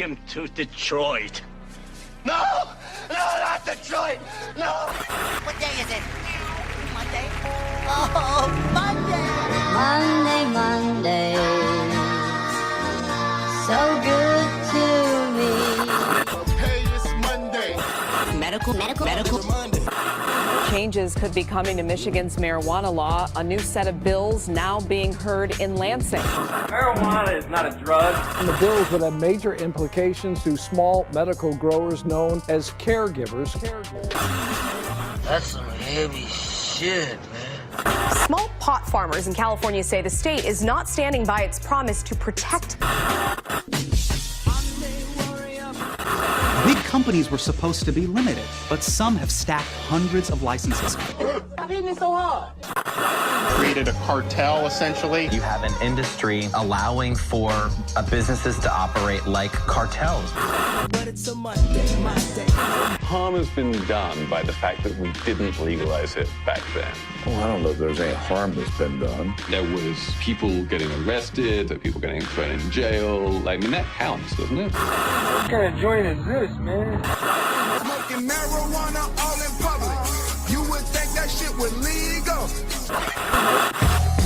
him to Detroit. No! No, not Detroit! No! What day is it? Monday? Oh, Monday! Monday, Monday, so good to me. Hey, it's Monday. Medical. Monday. Changes could be coming to Michigan's marijuana law. A new set of bills now being heard in Lansing. Marijuana is not a drug. And the bills would have major implications to small medical growers known as caregivers. That's some heavy shit, man. Small pot farmers in California say the state is not standing by its promise to protect. Big companies were supposed to be limited, but some have stacked hundreds of licenses. Stop hitting it so hard. Created a cartel, essentially. You have an industry allowing for businesses to operate like cartels. But it's a Monday. Harm has been done by the fact that we didn't legalize it back then. Well, I don't know if there's any harm that's been done. There was people getting arrested, there were people getting thrown in jail. I mean, that counts, doesn't it? What kind of joint is this, man? Smoking marijuana all in public. You would think that shit was legal.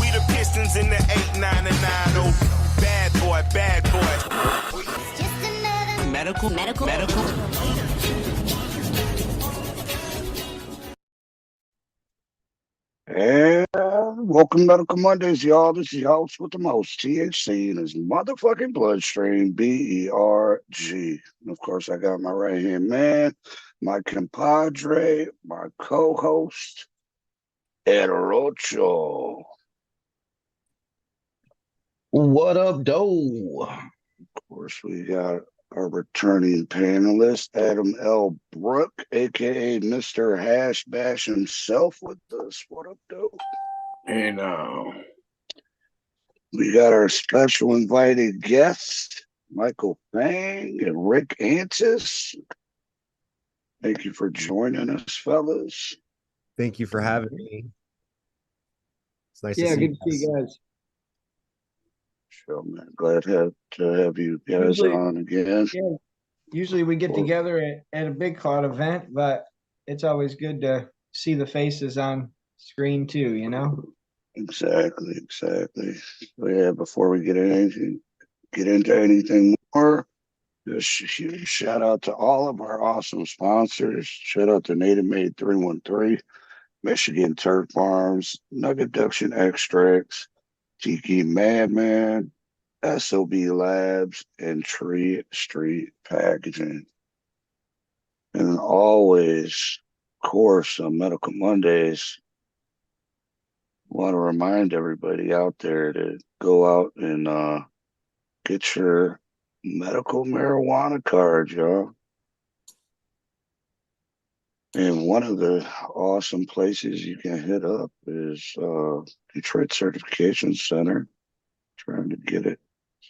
We the Pistons in the 8, 9, and 9. Oh, bad boy. Just another medical. And welcome to Medical Mondays, y'all. This is your host with the most, THC in his motherfucking bloodstream, BERG. And of course, I got my right-hand man, my compadre, my co-host, Ed Rocho. What up, doe? Of course, we got our returning panelist, Adam L. Brooke, a.k.a. Mr. Hash Bash himself with us. What up, dope? Hey, now. We got our special invited guests, Michael Fang and Rick Antis. Thank you for joining us, fellas. Thank you for having me. It's nice to see good to see you guys. Sure, man. Glad to have you guys on again. Yeah. Usually we get together at a Big Cloud event, but it's always good to see the faces on screen too, you know? Exactly. So yeah, before we get into anything more, just a huge shout out to all of our awesome sponsors. Shout out to Native Made 313, Michigan Turf Farms, Nugget Duction Extracts, Tiki Madman, SOB Labs, and Tree Street Packaging. And always, of course, on Medical Mondays, I want to remind everybody out there to go out and get your medical marijuana card, y'all. And one of the awesome places you can hit up is Detroit Certification Center. Trying to get it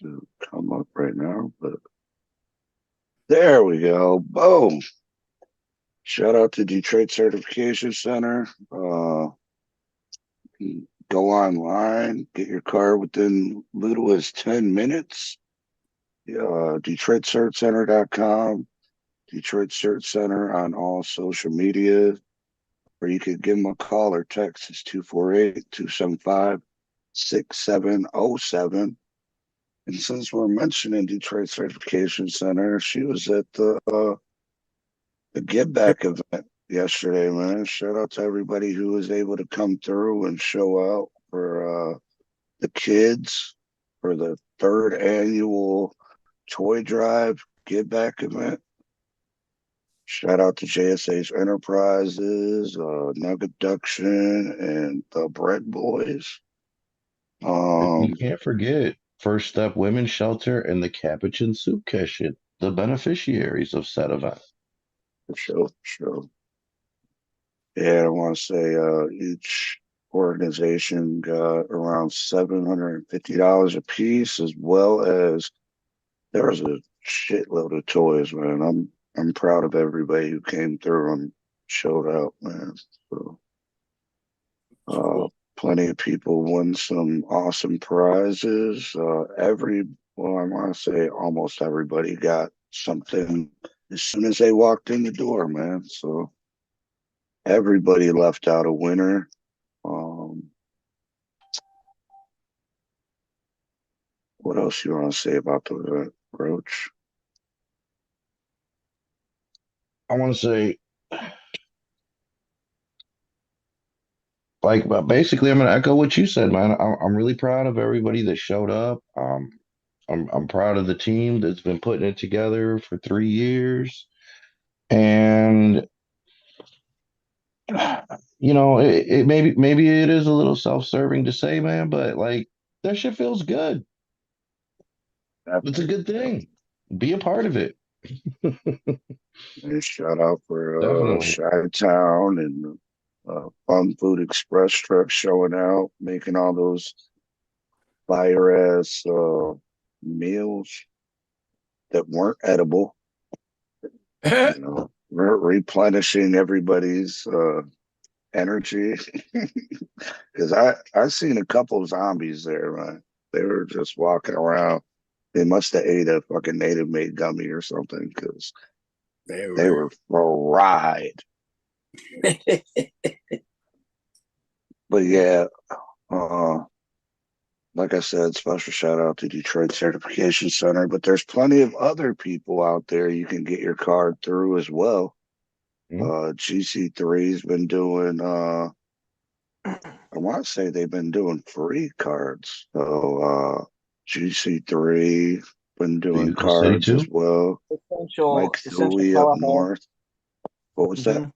to come up right now, but there we go. Boom. Shout out to Detroit Certification Center. Go online, get your card within little as 10 minutes. DetroitCertCenter.com. Detroit Cert Center on all social media, or you could give them a call or text. It's 248-275-6707. And since we're mentioning Detroit Certification Center, she was at the Give Back event yesterday, man. Shout out to everybody who was able to come through and show out for the kids for the 3rd annual toy drive Give Back event. Shout out to JSH Enterprises, Nugget Duction, and the Bread Boys. You can't forget First Step Women's Shelter and the Capuchin Soup Kitchen, the beneficiaries of said event. For sure. Yeah, I want to say each organization got around $750 a piece, as well as there was a shitload of toys, man. I'm proud of everybody who came through and showed out, man. So, plenty of people won some awesome prizes. I want to say almost everybody got something as soon as they walked in the door, man. So everybody left out a winner. What else you want to say about the event, Roach? I want to say, like, but basically, I'm gonna echo what you said, man. I'm really proud of everybody that showed up. I'm proud of the team that's been putting it together for 3 years, and you know, it maybe it is a little self-serving to say, man, but like that shit feels good. It's a good thing. Be a part of it. And shout out for Definitely. Chi-Town and Fun Food Express truck showing out, making all those fire ass meals that weren't edible. You know, replenishing everybody's energy. Because I seen a couple of zombies there, man. They were just walking around. They must have ate a fucking native made gummy or something because they were fried. But yeah, like I said, special shout out to Detroit Certification Center. But there's plenty of other people out there you can get your card through as well. GC3's been doing I want to say they've been doing free cards. So GC3 been doing cards as well. Mike Thuey up north. What was that?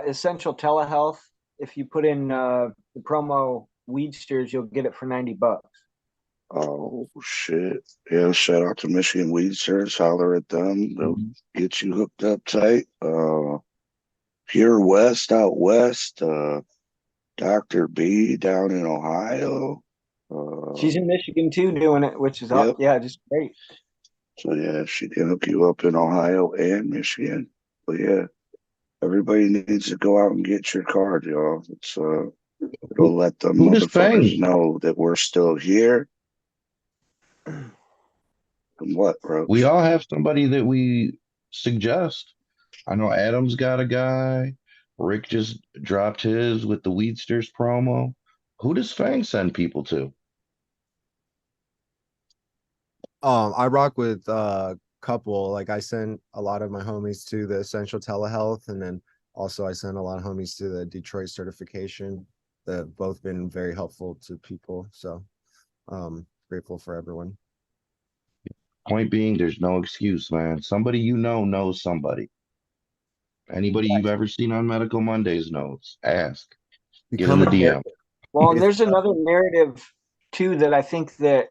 Essential Telehealth. If you put in the promo Weedsters, you'll get it for $90. Oh shit! Yeah, shout out to Michigan Weedsters. Holler at them. They'll get you hooked up tight. Pure West out west. Dr. B down in Ohio. She's in Michigan too, doing it, which is just great. So yeah, she can hook you up in Ohio and Michigan. But yeah, everybody needs to go out and get your card, y'all. It's it'll let them motherfuckers know that we're still here. And what, bro? We all have somebody that we suggest. I know Adam's got a guy. Rick just dropped his with the Weedsters promo. Who does Fang send people to? I rock with a couple. Like I sent a lot of my homies to the Essential Telehealth, and then also I sent a lot of homies to the Detroit Certification. That have both been very helpful to people. So grateful for everyone. Point being, there's no excuse, man. Somebody you know knows somebody. Anybody you've ever seen on Medical Mondays knows. Ask. Get in the DM. Well, and there's another narrative too that I think the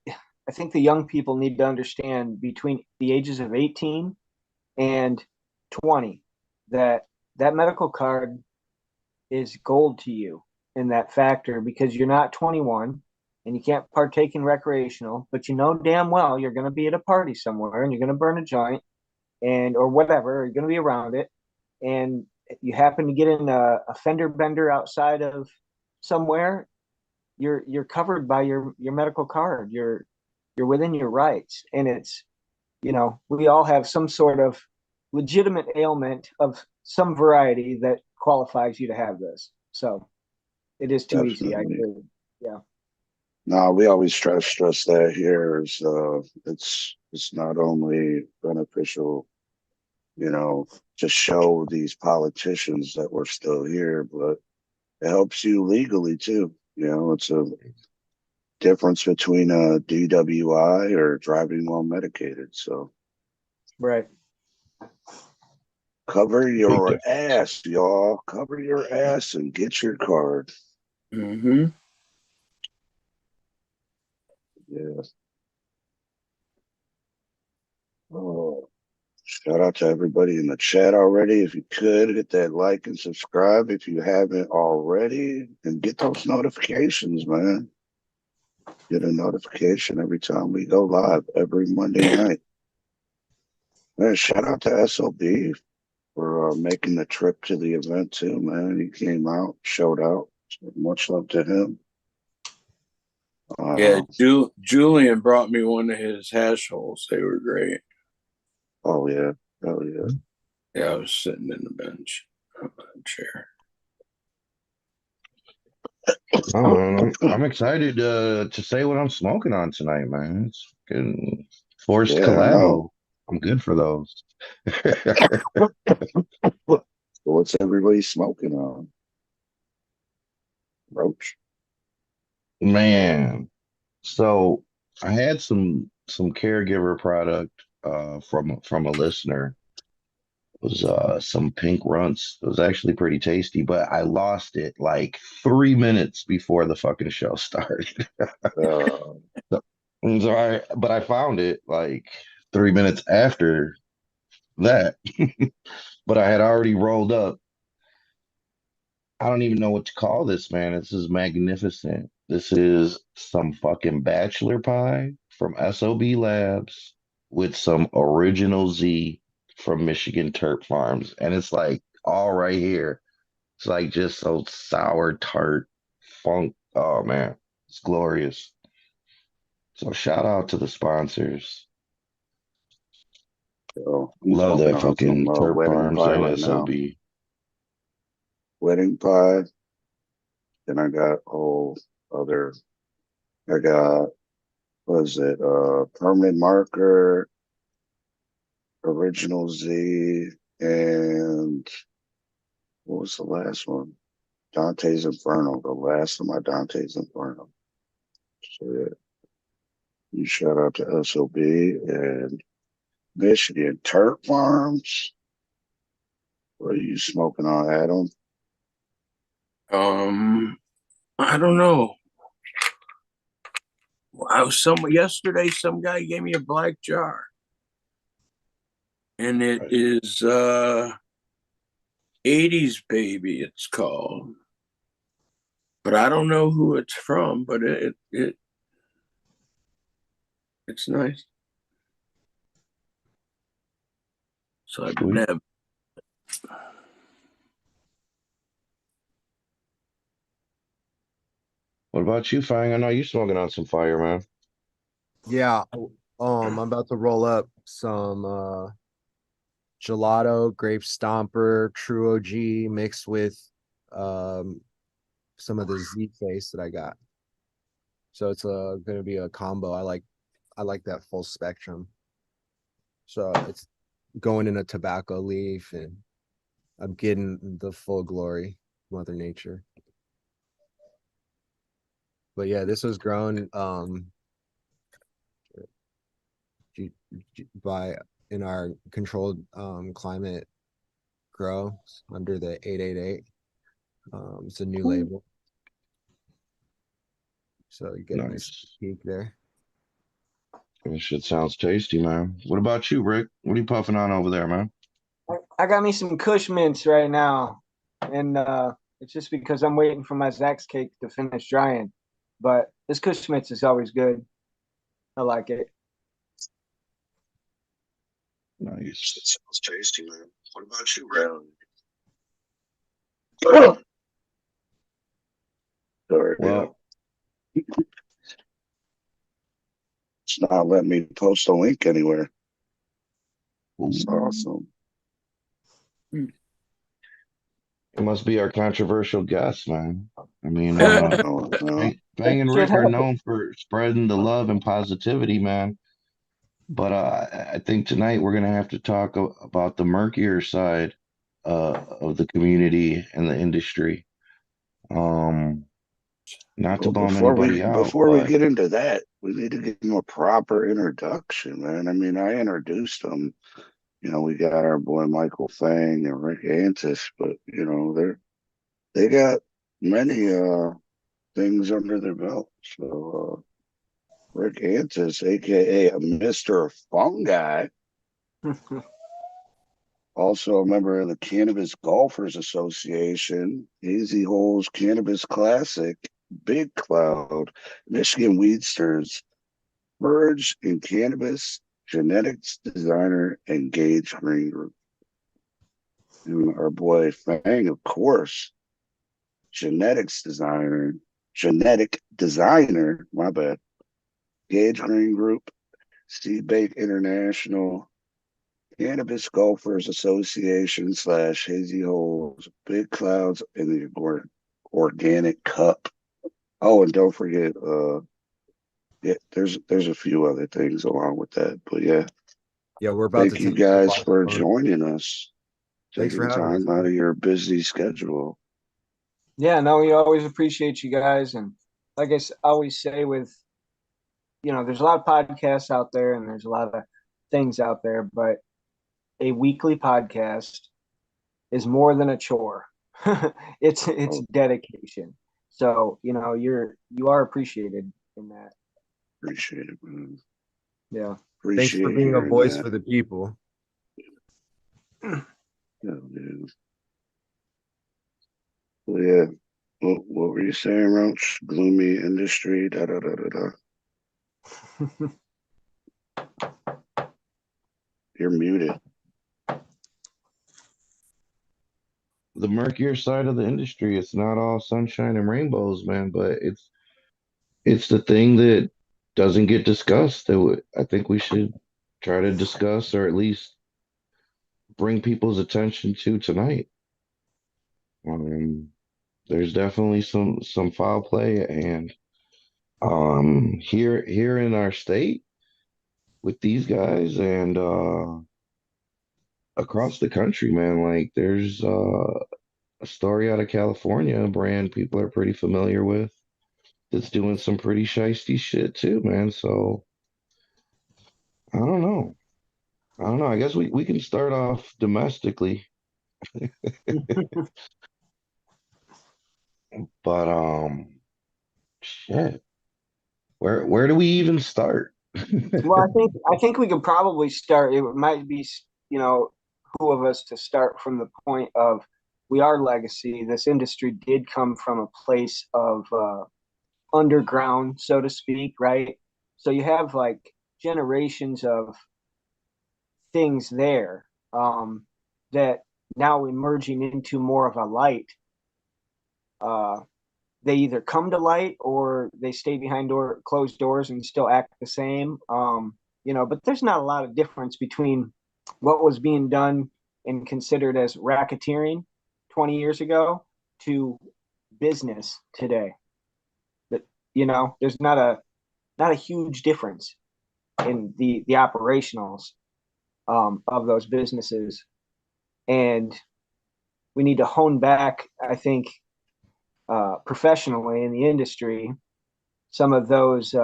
young people need to understand between the ages of 18 and 20 that medical card is gold to you in that factor because you're not 21 and you can't partake in recreational, but you know damn well you're going to be at a party somewhere and you're going to burn a joint or whatever, you're going to be around it. And you happen to get in a fender bender outside of somewhere, you're covered by your medical card. You're within your rights. And it's, we all have some sort of legitimate ailment of some variety that qualifies you to have this. So it is too easy. I agree. Yeah. No, we always try to stress that here is it's not only beneficial, to show these politicians that we're still here, but it helps you legally too. It's a difference between a DWI or driving while medicated. So, right. Cover your ass, y'all. Cover your ass and get your card. Mm-hmm. Yeah. Oh. Shout out to everybody in the chat already. If you could, hit that like and subscribe if you haven't already. And get those notifications, man. Get a notification every time we go live every Monday night. Man, shout out to SOB for making the trip to the event too, man. He came out, showed out. So much love to him. Yeah, Julian brought me one of his hash holes. They were great. Oh yeah. Oh yeah. Yeah, I was sitting in the bench, chair. Oh, man, I'm excited to say what I'm smoking on tonight, man. It's fucking Forced Yeah, I know. Collabo. I'm good for those. What's everybody smoking on? Roach. Man, so I had some caregiver product from a listener. It was some pink runts. It was actually pretty tasty, but I lost it like 3 minutes before the fucking show started. But I found it like 3 minutes after that. But I had already rolled up. I don't even know what to call this, man. This is magnificent. This is some fucking bachelor pie from SOB Labs with some original Z from Michigan Terp Farms. And it's like all right here. It's like just so sour, tart, funk. Oh man, it's glorious. So shout out to the sponsors. So I'm Love smoking that on fucking some Terp wedding Farms pie and right now. SOB. Wedding pie. Then I got I got was it permanent marker, original Z, and what was the last one? Dante's Inferno, the last of my Dante's Inferno. So yeah. You shout out to SOB and Michigan Turk Farms. What are you smoking on, Adam? I don't know. I was yesterday. Some guy gave me a black jar, and it is 80s baby. It's called, but I don't know who it's from. But it's nice. So I've been having. What about you, Fang? I know you smoking on some fire, man. Yeah, I'm about to roll up some gelato, grape stomper, true OG mixed with some of the Z face that I got. So it's gonna be a combo. I like that full spectrum. So it's going in a tobacco leaf, and I'm getting the full glory, Mother Nature. But yeah, this was grown by in our controlled climate grow under the 888. It's a new label, so you get a nice peek there. This shit sounds tasty, man. What about you, Rick? What are you puffing on over there, man? I got me some Kush mints right now, and it's just because I'm waiting for my Zax cake to finish drying. But this Kush mints is always good. I like it. Nice. It sounds tasty, man. What about you, Red? Sorry, well, it's not letting me post a link anywhere. It's awesome. It must be our controversial guest, man. I mean, Fang and Rick are known for spreading the love and positivity, man. But I think tonight we're gonna have to talk about the murkier side of the community and the industry. Not to bum anybody out. Before we get into that, we need to give them a proper introduction, man. I mean, I introduced them. You know, we got our boy Michael Fang and Rick Antis, but you know, they got many things under their belt. So Rick Antis, aka Mr. Fungi, also a member of the Cannabis Golfers Association, Hazy Holes Cannabis Classic, Big Cloud, Michigan Weedsters, Merge in Cannabis, Genetics Designer, and Gage Green Group. And our boy Fang, of course, genetic designer, my bad, Gage Green Group, Seedbait International, Cannabis Golfers Association / Hazy Holes, Big Clouds in the Organic Cup. Oh, and don't forget, yeah, there's a few other things along with that, but yeah. Yeah, we're about Thank to you take guys for joining us. Thanks for Taking having us. time out of your busy schedule. Yeah, no, we always appreciate you guys. And like always say with, there's a lot of podcasts out there and there's a lot of things out there, but a weekly podcast is more than a chore. It's dedication. So, you are appreciated in that. Appreciate it, man. Yeah. Thanks for being a voice for the people. Yeah, dude. Well, yeah. What were you saying, Roach? Gloomy industry, da da da da da. You're muted. The murkier side of the industry, it's not all sunshine and rainbows, man, but it's the thing that doesn't get discussed that I think we should try to discuss or at least bring people's attention to tonight. There's definitely some foul play, and here in our state with these guys and across the country, man, like there's a story out of California, a brand people are pretty familiar with that's doing some pretty shisty shit too, man. So I don't know. I guess we can start off domestically. But shit. Where do we even start? Well, I think we could probably start. It might be, who of us to start from the point of we are legacy. This industry did come from a place of underground, so to speak, right? So you have like generations of things there that now emerging into more of a light. They either come to light or they stay behind closed doors and still act the same. But there's not a lot of difference between what was being done and considered as racketeering 20 years ago to business today. That there's not a huge difference in the operationals of those businesses, and we need to hone back, I think, professionally in the industry, some of those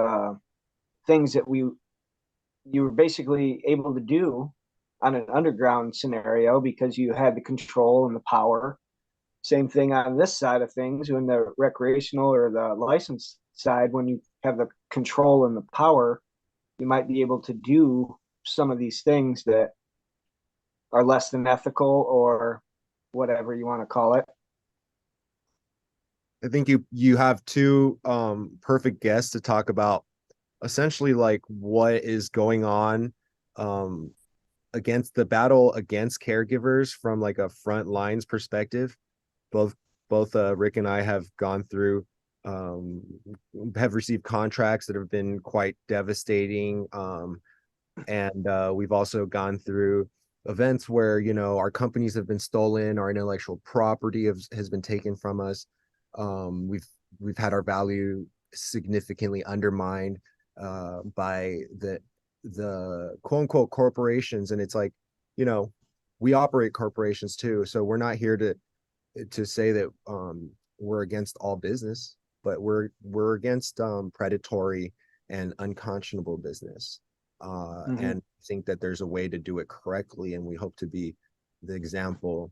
things that you were basically able to do on an underground scenario because you had the control and the power. Same thing on this side of things, when the recreational or the license side, when you have the control and the power, you might be able to do some of these things that are less than ethical or whatever you want to call it. I think you have two perfect guests to talk about essentially like what is going on against the battle against caregivers from like a front lines perspective. Both Rick and I have gone through have received contracts that have been quite devastating, and we've also gone through events where our companies have been stolen, our intellectual property has been taken from us. We've had our value significantly undermined by the quote unquote corporations, and it's like we operate corporations too, so we're not here to say that we're against all business, but we're against predatory and unconscionable business, and think that there's a way to do it correctly, and we hope to be the example.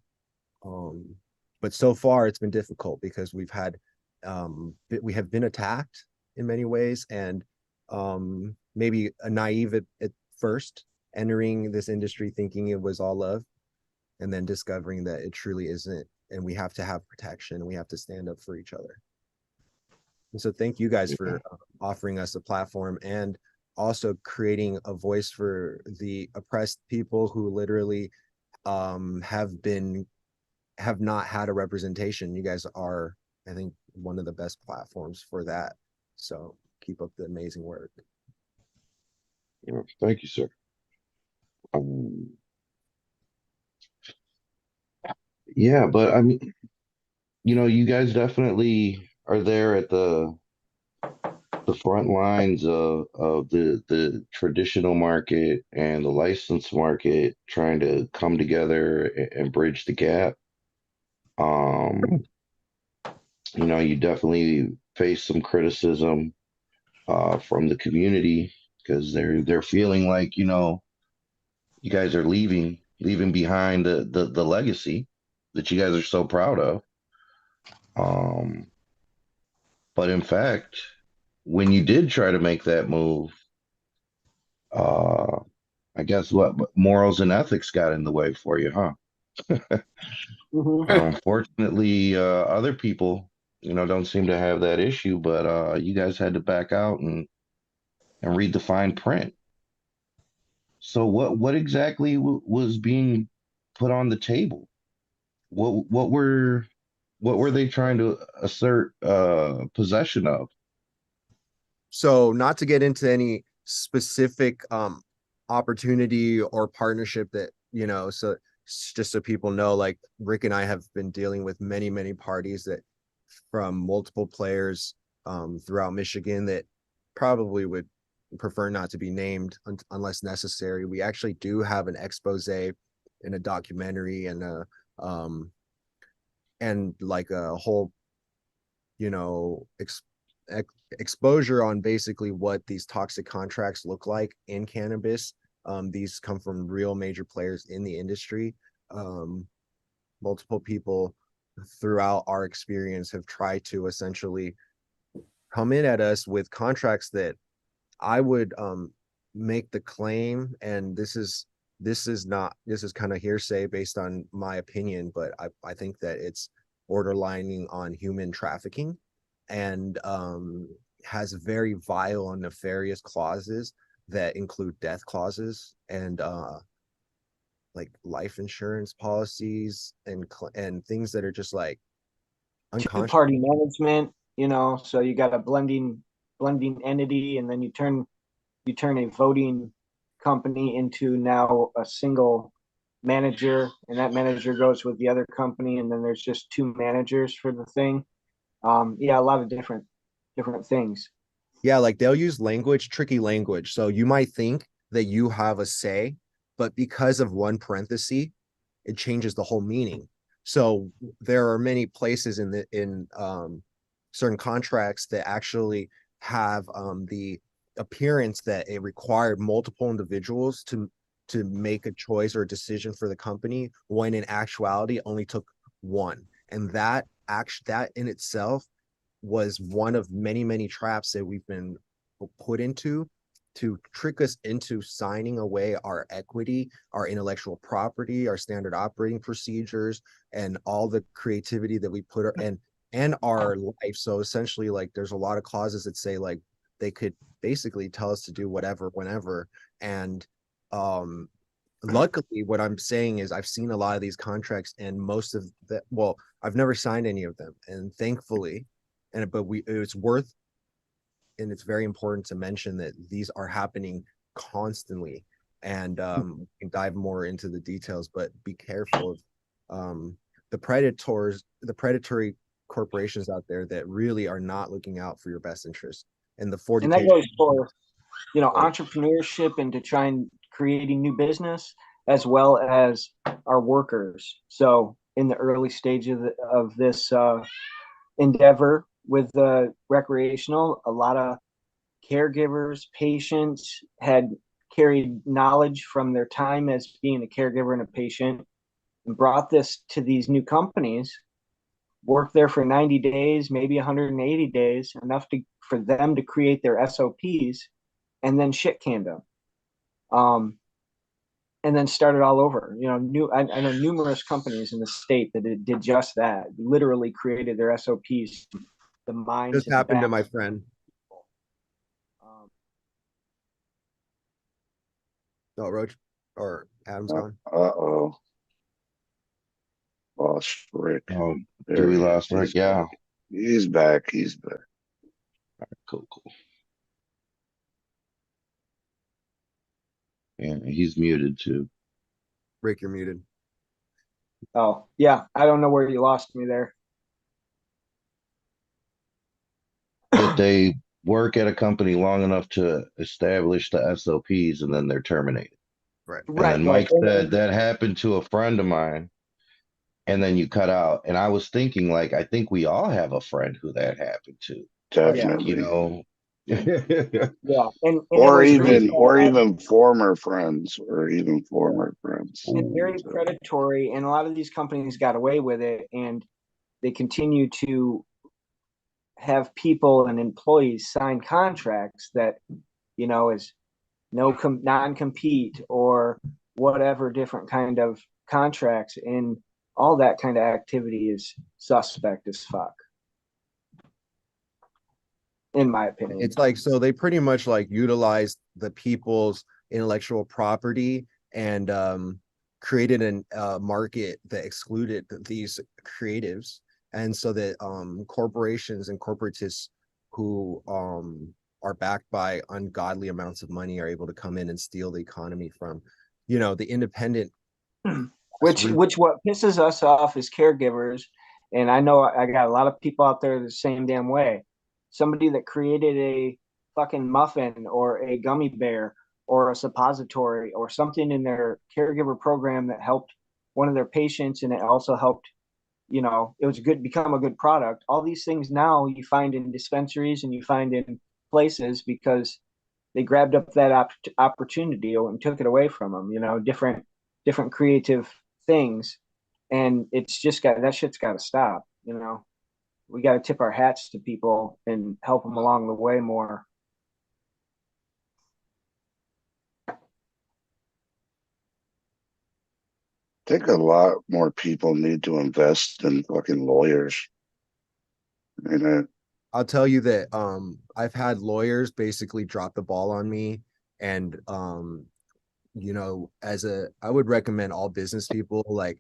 But so far it's been difficult because we have been attacked in many ways, and maybe a naive at first, entering this industry thinking it was all love, and then discovering that it truly isn't, and we have to have protection, and we have to stand up for each other. And so thank you guys for offering us a platform and also creating a voice for the oppressed people who literally have not had a representation. You guys are, I think, one of the best platforms for that. So keep up the amazing work. Thank you, sir. Yeah, but I mean, you guys definitely are there at the front lines of the traditional market and the license market trying to come together and bridge the gap. Um, you definitely face some criticism from the community because they're feeling like, you guys are leaving behind the legacy that you guys are so proud of. Um, but in fact, when you did try to make that move, uh, I guess what morals and ethics got in the way for you, huh? Unfortunately, other people, don't seem to have that issue, but you guys had to back out and read the fine print. So what exactly was being put on the table? What were they trying to assert possession of? So not to get into any specific opportunity or partnership that, so just so people know, like Rick and I have been dealing with many parties that from multiple players throughout Michigan that probably would prefer not to be named unless necessary. We actually do have an expose in a documentary and like a whole, you know, exposure on basically what these toxic contracts look like in cannabis. These come from real major players in the industry. Multiple people throughout our experience have tried to essentially come in at us with contracts that I would make the claim, and this is kind of hearsay based on my opinion, but I think that it's borderlining on human trafficking and has very vile and nefarious clauses that include death clauses and like life insurance policies and things that are just like unconscious. Two-party management, so you got a blending entity, and then you turn a voting company into now a single manager, and that manager goes with the other company, and then there's just two managers for the thing. Yeah, a lot of different things. Yeah, like they'll use tricky language. So you might think that you have a say, but because of one parenthesis, it changes the whole meaning. So there are many places in certain contracts that actually have the appearance that it required multiple individuals to make a choice or a decision for the company, when in actuality only took one. And that in itself was one of many traps that we've been put into to trick us into signing away our equity, our intellectual property, our standard operating procedures, and all the creativity that we put and our life. So essentially, like, there's a lot of clauses that say like they could basically tell us to do whatever, whenever. And luckily, what I'm saying is I've seen a lot of these contracts, and most of the, well, I've never signed any of them, and thankfully, but it's worth, and it's very important to mention that these are happening constantly. And we can dive more into the details, but be careful of the predatory corporations out there that really are not looking out for your best interest. And the 40 and that goes for entrepreneurship and to try and creating new business, as well as our workers. So in the early stage of this endeavor with recreational, a lot of caregivers, patients had carried knowledge from their time as being a caregiver and a patient and brought this to these new companies, worked there for 90 days, maybe 180 days, enough for them to create their SOPs, and then shit canned them. And then started all over. I know numerous companies in the state that did just that, literally created their SOPs. The minds just happened to my friend. No, Roach or Adam's gone. Lost Rick. Oh, do we lost Rick? Yeah. He's back. All right, cool. And he's muted too. Rick, you're muted. Oh, yeah. I don't know where you lost me there. That they work at a company long enough to establish the SOPs and then they're terminated. Right. And Right. then Mike said that happened to a friend of mine, and then you cut out. And I was thinking, like, I think we all have a friend who that happened to. Definitely. You know. Yeah. And or it was really even former friends, or even former friends. and very predatory, and a lot of these companies got away with it, and they continue to have people and employees sign contracts that, you know, is no non-compete or whatever different kind of contracts, and all that kind of activity is suspect as fuck, in my opinion. It's like, so they pretty much like utilize the people's intellectual property and created a market that excluded these creatives. And so that corporations and corporatists who are backed by ungodly amounts of money are able to come in and steal the economy from, you know, the independent. Which what pisses us off as caregivers, and I know I got a lot of people out there the same damn way. Somebody that created a fucking muffin or a gummy bear or a suppository or something in their caregiver program that helped one of their patients, and it also helped, you know, it was become a good product. All these things now you find in dispensaries and you find in places because they grabbed up that opportunity and took it away from them, you know, different creative things. And it's just that shit's got to stop, you know. We got to tip our hats to people and help them along the way more. I think a lot more people need to invest in fucking lawyers. I mean, I'll tell you that I've had lawyers basically drop the ball on me, and you know, I would recommend all business people like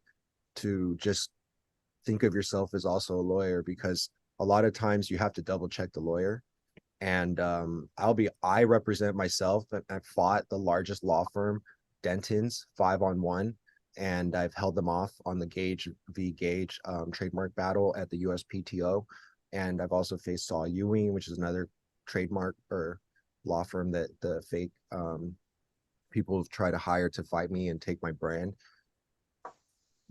to just think of yourself as also a lawyer, because a lot of times you have to double check the lawyer. And I represent myself, but I've fought the largest law firm, Denton's, 5-on-1, and I've held them off on the Gage v. Gage trademark battle at the USPTO. And I've also faced Saul Ewing, which is another trademark or law firm that the fake people try to hire to fight me and take my brand.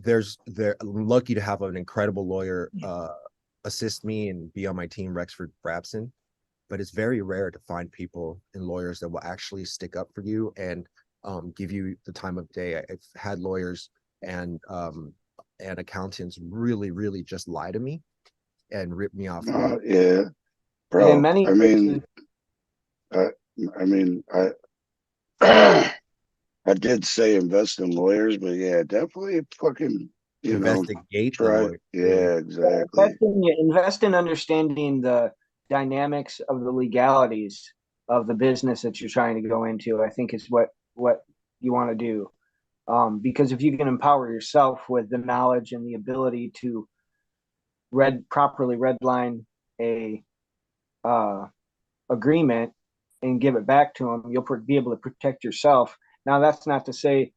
I'm lucky to have an incredible lawyer assist me and be on my team, Rexford Brabson, but it's very rare to find people and lawyers that will actually stick up for you and give you the time of day. I've had lawyers and accountants really just lie to me and rip me off. Yeah, bro. In many cases, I did say invest in lawyers, but yeah, definitely fucking investigate. Yeah, exactly. Invest in understanding the dynamics of the legalities of the business that you're trying to go into. I think is what you want to do, because if you can empower yourself with the knowledge and the ability to properly redline a agreement and give it back to them, you'll be able to protect yourself. Now, that's not to say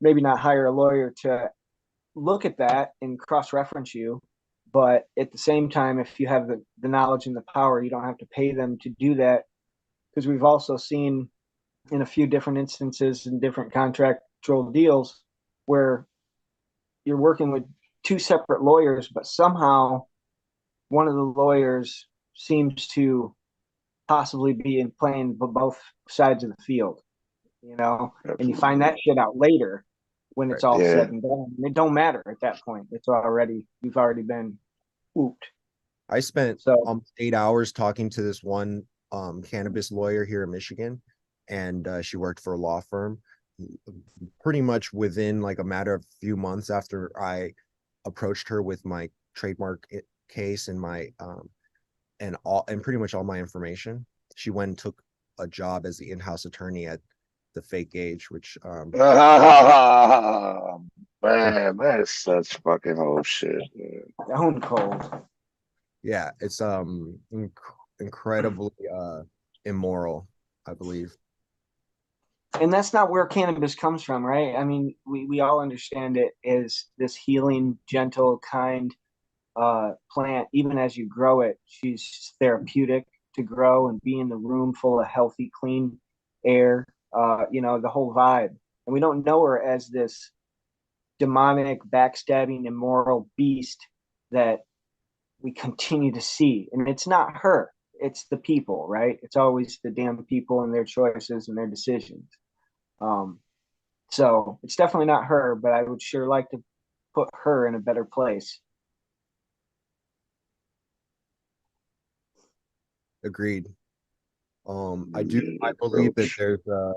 maybe not hire a lawyer to look at that and cross-reference you, but at the same time, if you have the knowledge and the power, you don't have to pay them to do that, because we've also seen in a few different instances in different contractual deals where you're working with two separate lawyers, but somehow one of the lawyers seems to possibly be playing both sides of the field, you know. Absolutely. And you find that shit out later when it's all said and done. It don't matter at that point. You've already been whooped. I spent almost 8 hours talking to this one cannabis lawyer here in Michigan, and she worked for a law firm. Pretty much within like a matter of few months after I approached her with my trademark case and my and pretty much all my information, she went and took a job as the in-house attorney at the fake Gage, which man, that's such fucking old shit, man. Down cold. Yeah, it's incredibly immoral, I believe. And that's not where cannabis comes from, right? I mean, we all understand it as this healing, gentle, kind plant. Even as you grow it, she's therapeutic to grow and be in the room full of healthy, clean air, the whole vibe. And we don't know her as this demonic, backstabbing, immoral beast that we continue to see. And it's not her, it's the people, right? It's always the damn people and their choices and their decisions. So it's definitely not her, but I would sure like to put her in a better place. Agreed. I believe that there's a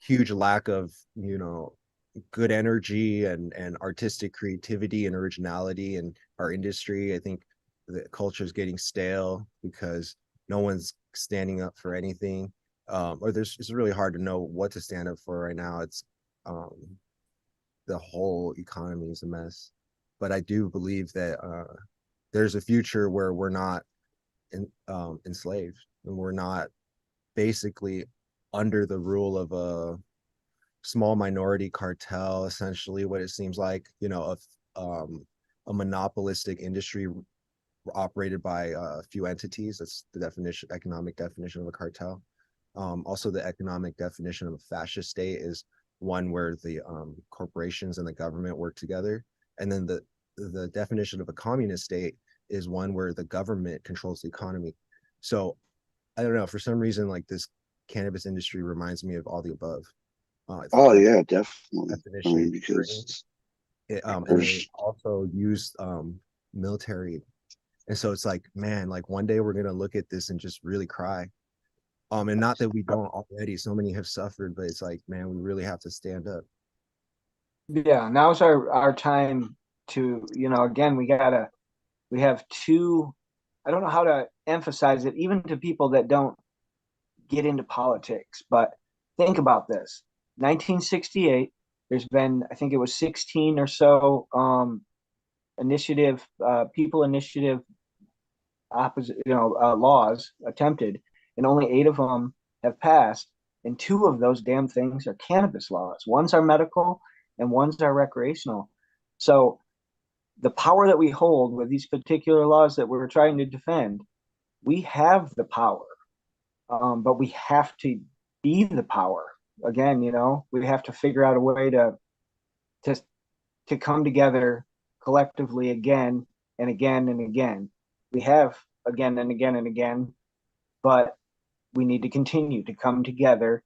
huge lack of, good energy and artistic creativity and originality in our industry. I think the culture is getting stale because no one's standing up for anything. It's really hard to know what to stand up for right now. It's the whole economy is a mess. But I do believe that there's a future where we're not enslaved and we're not basically under the rule of a small minority cartel, essentially what it seems like, a monopolistic industry operated by a few entities. That's the economic definition of a cartel. Also, the economic definition of a fascist state is one where the corporations and the government work together. And then the definition of a communist state is one where the government controls the economy. So I don't know, for some reason, like this cannabis industry reminds me of all the above. Yeah, definitely. I mean, because and they also use military. And so it's like, man, like one day we're gonna look at this and just really cry. And not that we don't already, so many have suffered, but it's like, man, we really have to stand up. Yeah, now's our time to, again, we have two, I don't know how to emphasize it, even to people that don't get into politics, but think about this. 1968, there's been, I think it was 16 or so people initiative opposite, laws attempted, and only 8 of them have passed. And 2 of those damn things are cannabis laws. One's our medical and one's our recreational. So the power that we hold with these particular laws that we're trying to defend, we have the power, but we have to be the power. Again, we have to figure out a way to come together collectively again and again and again. We have again and again and again, but we need to continue to come together,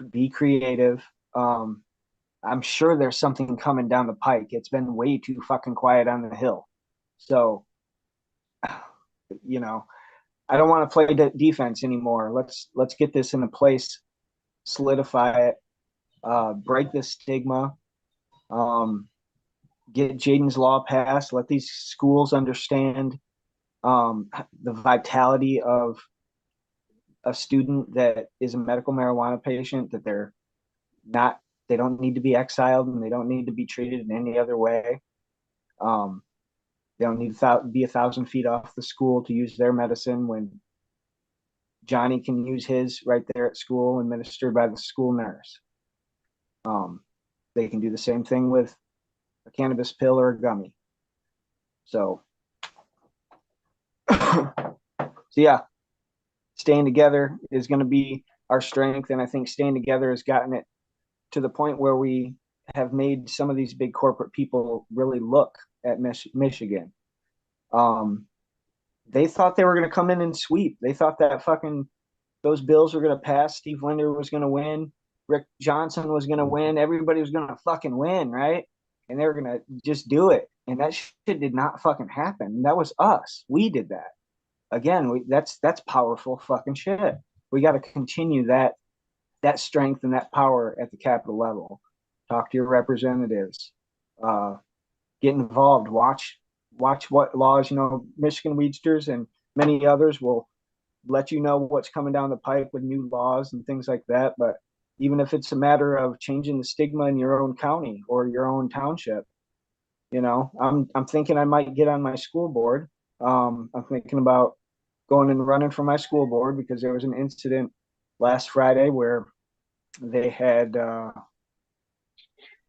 be creative. I'm sure there's something coming down the pike. It's been way too fucking quiet on the Hill. So, I don't want to play defense anymore. Let's get this into place, solidify it, break this stigma, get Jaden's Law passed, let these schools understand the vitality of a student that is a medical marijuana patient, that they don't need to be exiled and they don't need to be treated in any other way. They don't need to be 1,000 feet off the school to use their medicine when Johnny can use his right there at school, administered by the school nurse. They can do the same thing with a cannabis pill or a gummy. So yeah, staying together is going to be our strength. And I think staying together has gotten it to the point where we have made some of these big corporate people really look at Michigan. They thought they were going to come in and sweep. They thought that those bills were going to pass. Steve Linder was going to win. Rick Johnson was going to win. Everybody was going to fucking win, right? And they were going to just do it. And that shit did not fucking happen. That was us. We did that. Again, that's powerful fucking shit. We got to continue that strength and that power at the Capitol level. Talk to your representatives. Get involved. Watch what laws, Michigan Weedsters and many others will let you know what's coming down the pipe with new laws and things like that. But even if it's a matter of changing the stigma in your own county or your own township, I'm thinking I might get on my school board. I'm thinking about going and running for my school board because there was an incident last Friday where they had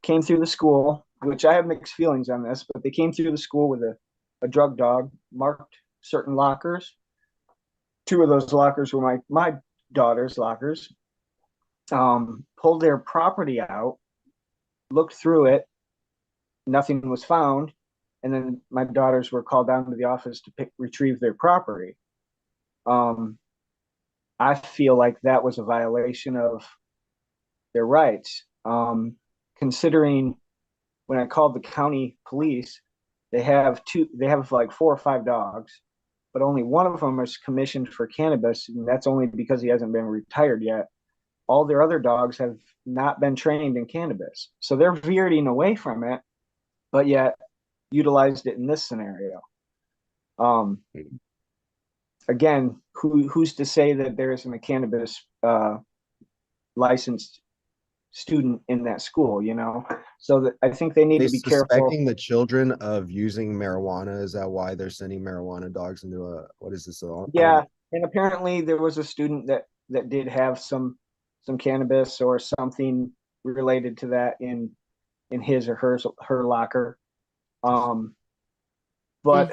came through the school, which I have mixed feelings on this, but they came through the school with a drug dog, marked certain lockers. Two of those lockers were my daughter's lockers. Pulled their property out, looked through it, nothing was found, and then my daughters were called down to the office to retrieve their property. I feel like that was a violation of their rights. Considering when I called the county police, they have like 4 or 5 dogs, but only one of them is commissioned for cannabis, and that's only because he hasn't been retired yet. All their other dogs have not been trained in cannabis, so they're veering away from it, but yet utilized it in this scenario. Again, who's to say that there isn't a cannabis licensed student in that school, you know? So that I think they need to be careful. Suspecting the children of using marijuana, is that why they're sending marijuana dogs into what is this? Yeah, and apparently there was a student that did have some cannabis or something related to that in his or her locker. But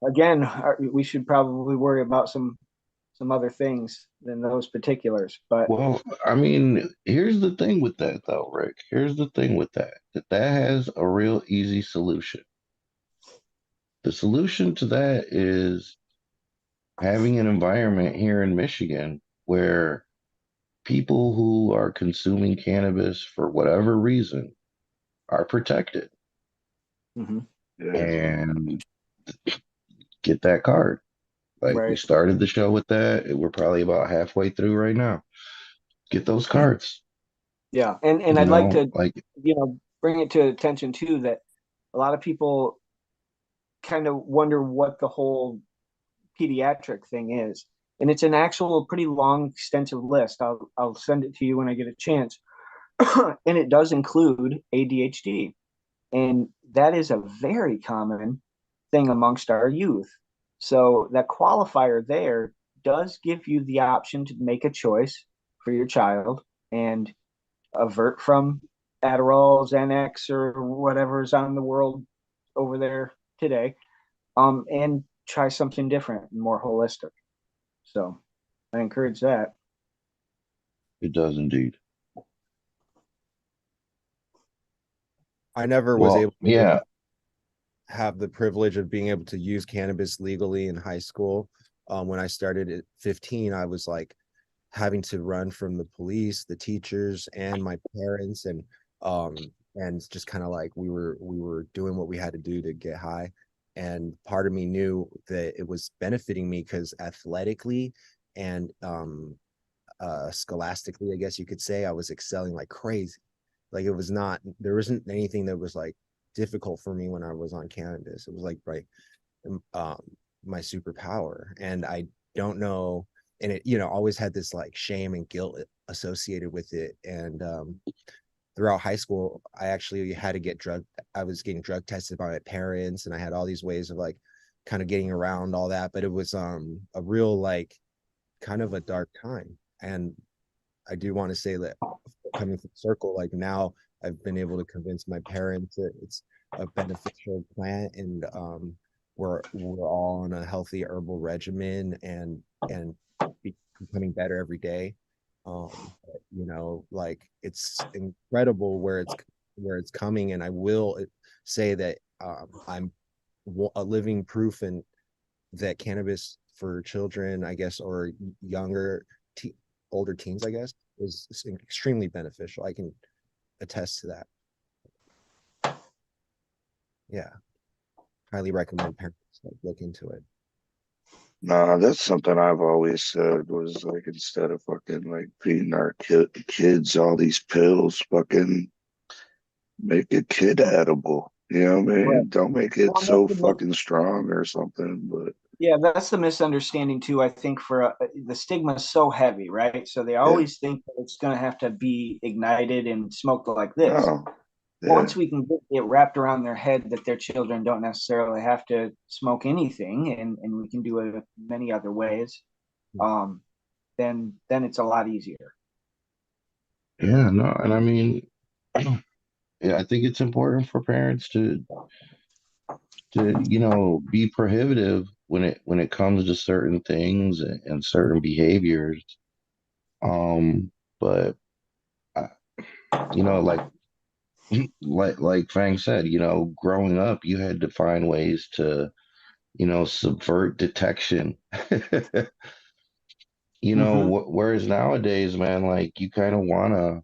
again, we should probably worry about some other things than those particulars. But well, I mean, here's the thing with that though, Rick. Here's the thing with that has a real easy solution. The solution to that is having an environment here in Michigan where people who are consuming cannabis for whatever reason are protected. And get that card. Like we started the show with that. We're probably about halfway through right now. Get those cards. Yeah, and I'd like to bring it to attention too that a lot of people kind of wonder what the whole pediatric thing is, and it's an actual pretty long, extensive list. I'll send it to you when I get a chance, and it does include ADHD, and that is a very common thing amongst our youth. So that qualifier there does give you the option to make a choice for your child and avert from Adderall, Xanax, or whatever is on the world over there today, and try something different and more holistic. So I encourage that. It does indeed. I never was able to have the privilege of being able to use cannabis legally in high school. When I started at 15, I was like having to run from the police, the teachers, and my parents, and just kind of like we were doing what we had to do to get high. And part of me knew that it was benefiting me because athletically and scholastically, I guess you could say, I was excelling like crazy. Like there wasn't anything that was like difficult for me when I was on cannabis. It was like my superpower, and I don't know, and it always had this like shame and guilt associated with it. And throughout high school, I actually had to I was getting drug tested by my parents, and I had all these ways of like kind of getting around all that, but it was a real like kind of a dark time. And I do want to say that coming full circle, like now I've been able to convince my parents that it's a beneficial plant, and we're all on a healthy herbal regimen and becoming better every day. Like it's incredible where it's coming, and I will say that I'm a living proof in that cannabis for children, I guess, or younger, older teens, I guess, is extremely beneficial. I can attest to that. Yeah, highly recommend parents look into it. Nah, that's something I've always said was like, instead of fucking like feeding our kids all these pills, fucking make it kid edible. You know what I mean? Right. Don't make it so fucking strong or something. But yeah, that's the misunderstanding too. I think for the stigma is so heavy, right? So they always think that it's going to have to be ignited and smoked like this. No. Once we can get it wrapped around their head that their children don't necessarily have to smoke anything, and we can do it many other ways, then it's a lot easier. Yeah, no, and I mean, yeah, I think it's important for parents to be prohibitive when it comes to certain things and certain behaviors. But uh, like like Fang said, growing up, you had to find ways to subvert detection. Mm-hmm. Whereas nowadays, man, like you kind of want to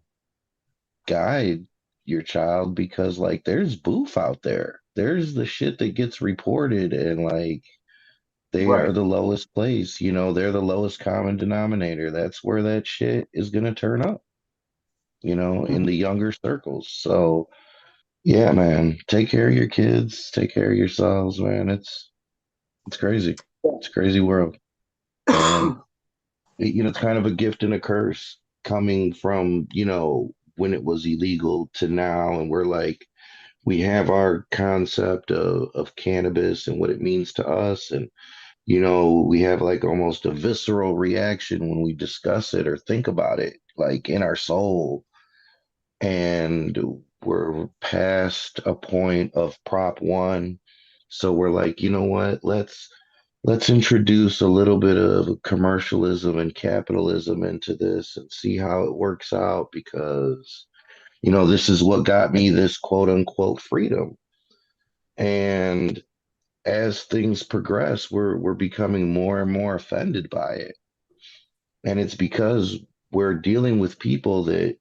guide your child because like there's boof out there. There's the shit that gets reported and like they are Right. the lowest place, they're the lowest common denominator. That's where that shit is gonna turn up, in Mhm. the younger circles. So yeah, man, take care of your kids, take care of yourselves, man. It's crazy. It's a crazy world. And it's kind of a gift and a curse coming from, when it was illegal to now, and we're like we have our concept of cannabis and what it means to us. And, we have like almost a visceral reaction when we discuss it or think about it, like in our soul. And we're past a point of Prop 1. So we're like, you know what? Let's introduce a little bit of commercialism and capitalism into this and see how it works out because this is what got me this quote unquote freedom. And as things progress, we're becoming more and more offended by it. And it's because we're dealing with people that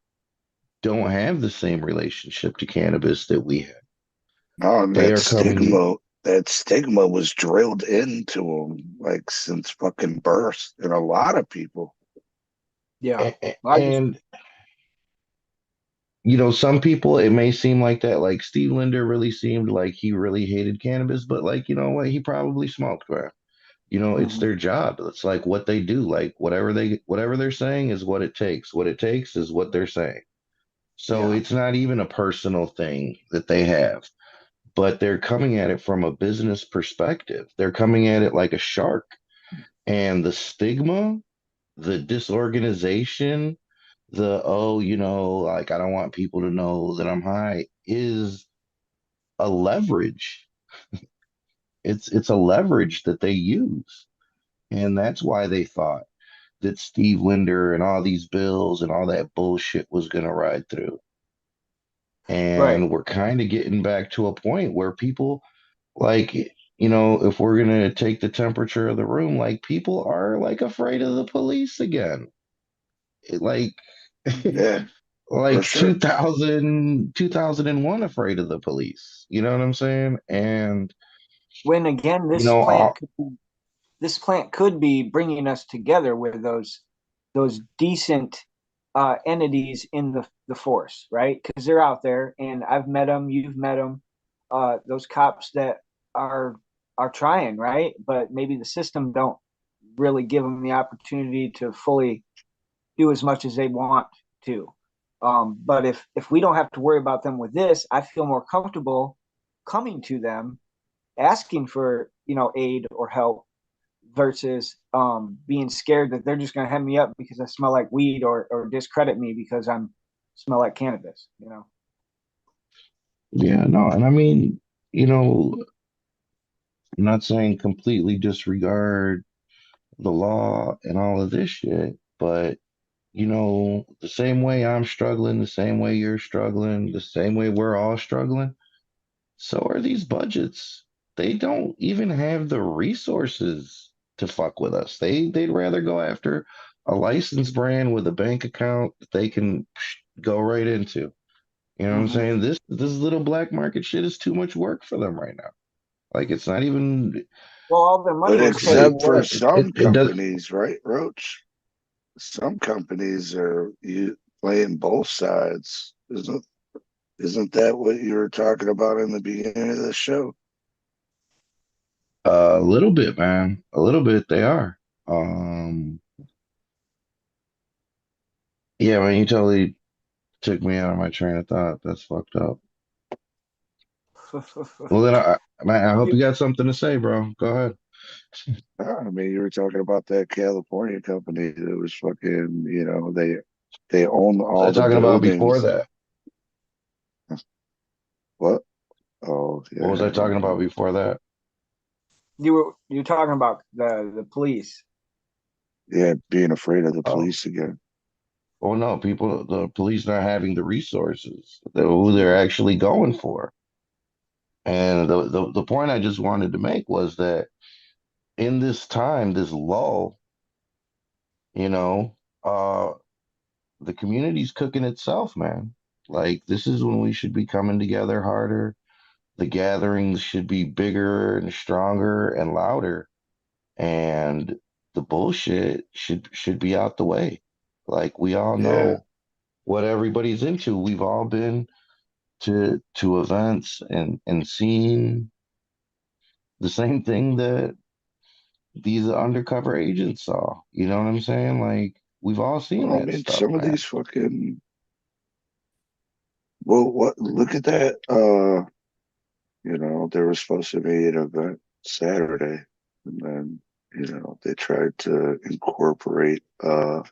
don't have the same relationship to cannabis that we have. No, and They are coming. that stigma was drilled into them like since fucking birth, and a lot of people. Yeah. And some people it may seem like that. Like Steve Linder really seemed like he really hated cannabis, but like, you know what, he probably smoked, man. It's Mhm. their job. It's like what they do. Like whatever they're saying is what it takes. What it takes is what they're saying. So Yeah. it's not even a personal thing that they have, but they're coming at it from a business perspective. They're coming at it like a shark. And the stigma, the disorganization, like I don't want people to know that I'm high is a leverage. It's a leverage that they use. And that's why they thought that Steve Linder and all these bills and all that bullshit was going to ride through. Right. And we're kind of getting back to a point where people, like, if we're going to take the temperature of the room, like, people are like afraid of the police again. Like, Yeah, for like sure. 2001 afraid of the police. You know what I'm saying? And, When again, you know, all, this plant could be bringing us together with those decent entities in the force, right? Because they're out there, and I've met them. You've met them. Those cops that are are trying, right? But maybe the system don't really give them the opportunity to fully do as much as they want to. But if we don't have to worry about them with this, I feel more comfortable coming to them, asking for aid or help versus being scared that they're just going to hem me up because I smell like weed or discredit me because I'm smell like cannabis. yeah, no. And I mean, you know, I'm not saying completely disregard the law and all of this shit, but the same way I'm struggling, the same way you're struggling, the same way we're all struggling, so are these budgets. They don't even have the resources to fuck with us. They'd rather go after a licensed brand with a bank account that they can go right into. You know what I'm Mm-hmm. saying? This little black market shit is too much work for them right now. Like it's not even Well, all their money But was put in except for work. some it does. companies, right, Roach? Some companies are you playing both sides. Isn't that what you were talking about in the beginning of the show? A little bit, man. A little bit they are. Um, yeah, man, you totally took me out of my train of thought. That's fucked up. Well, then man, I hope you got something to say, bro. Go ahead. I mean, you were talking about that California company that was fucking, They own What all was the I talking about before buildings. that? What? Oh, What was I yeah. talking about before that? You're talking about the police. Yeah, being afraid of the Oh, police again. well, no, the police not having the resources, who they're actually going for. And the point I just wanted to make was that in this time, this lull, you know, the community's cooking itself, man. Like this is when we should be coming together harder. The gatherings should be bigger and stronger and louder, and the bullshit should be out the way. Like we all Yeah. know what everybody's into. We've all been to events and seen the same thing that these undercover agents saw. You know what I'm saying? Like we've all seen Well, I that mean, stuff, some of man. these fucking. Well, what? Look at that. There was supposed to be an event Saturday, and then they tried to incorporate a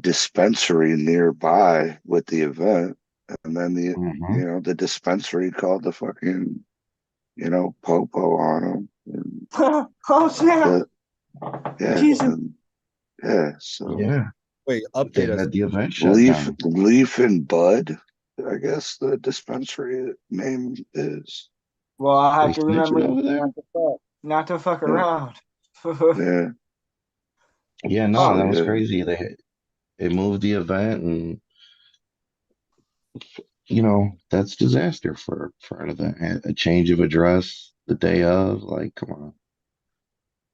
dispensary nearby with the event, and then the dispensary called the fucking popo on them. Oh snap! Yeah, Jesus. yeah. So Yeah, Wait, they update us. had the event shut down. Leaf and Bud, I guess the dispensary name is. Well, I They have to remember snitching over there. not to fuck Yeah. around. Yeah. Yeah, no, So that was yeah. crazy. They moved the event, and that's disaster for an event. A change of address the day of, like, come on.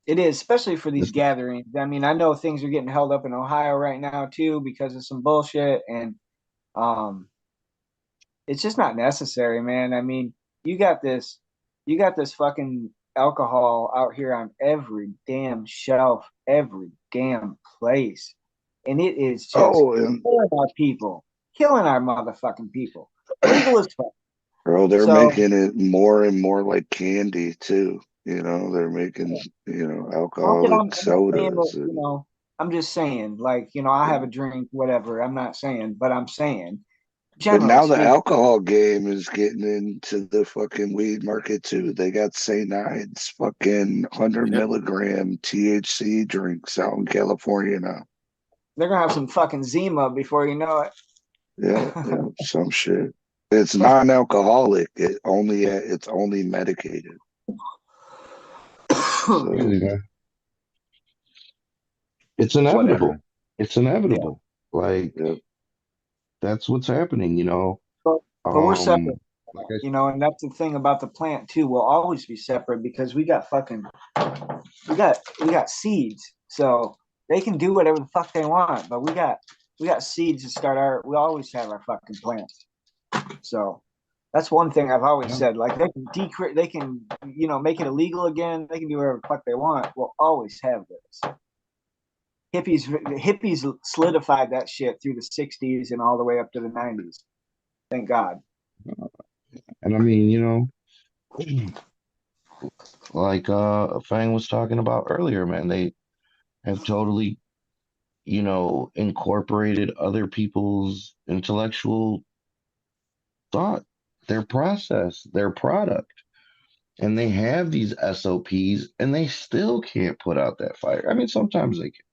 It is, especially for these This, gatherings. I mean, I know things are getting held up in Ohio right now too because of some bullshit, and um, it's just not necessary, man. I mean, you got this, you got this fucking alcohol out here on every damn shelf, every damn place, and it is just Oh, and killing our people, killing our motherfucking people. Legal as fuck. bro, they're So making it more and more like candy too. They're making alcoholic I'm not saying that, sodas. I'm just saying, like, I have a drink, whatever. I'm not saying, but I'm saying, But generally now the speaking, alcohol game is getting into the fucking weed market too. They got St. Ides fucking 100 milligram THC drinks out in California now. they're gonna have some fucking Zima before you know it. Yeah, some shit. It's non-alcoholic. It's only medicated. So, crazy, man. It's inevitable. Whatever. It's inevitable. Like yeah. that's what's happening. But we're separate, Like and that's the thing about the plant too. We'll always be separate because we got seeds, so they can do whatever the fuck they want. But we got seeds to start we always have our fucking plants. So that's one thing I've always said. Like they can make it illegal again. They can do whatever the fuck they want. We'll always have this. Hippies solidified that shit through the 60s and all the way up to the 90s. Thank God. And I mean, like Fang was talking about earlier, man, they have totally, incorporated other people's intellectual thought, their process, their product. And they have these SOPs and they still can't put out that fire. I mean, sometimes they can.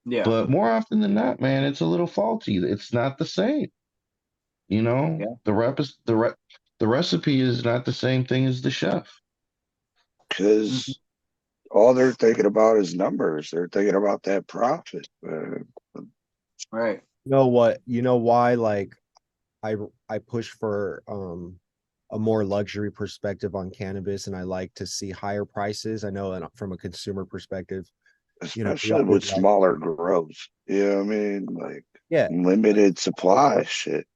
Yeah. But more often than not, man, it's a little faulty. It's not the same. The recipe is not the same thing as the chef. Because all they're thinking about is numbers. They're thinking about that profit. Right. You know what? You know why? Like, I push for a more luxury perspective on cannabis, and I like to see higher prices. I know from a consumer perspective, Especially with smaller grows. I mean? Like, yeah, limited supply shit.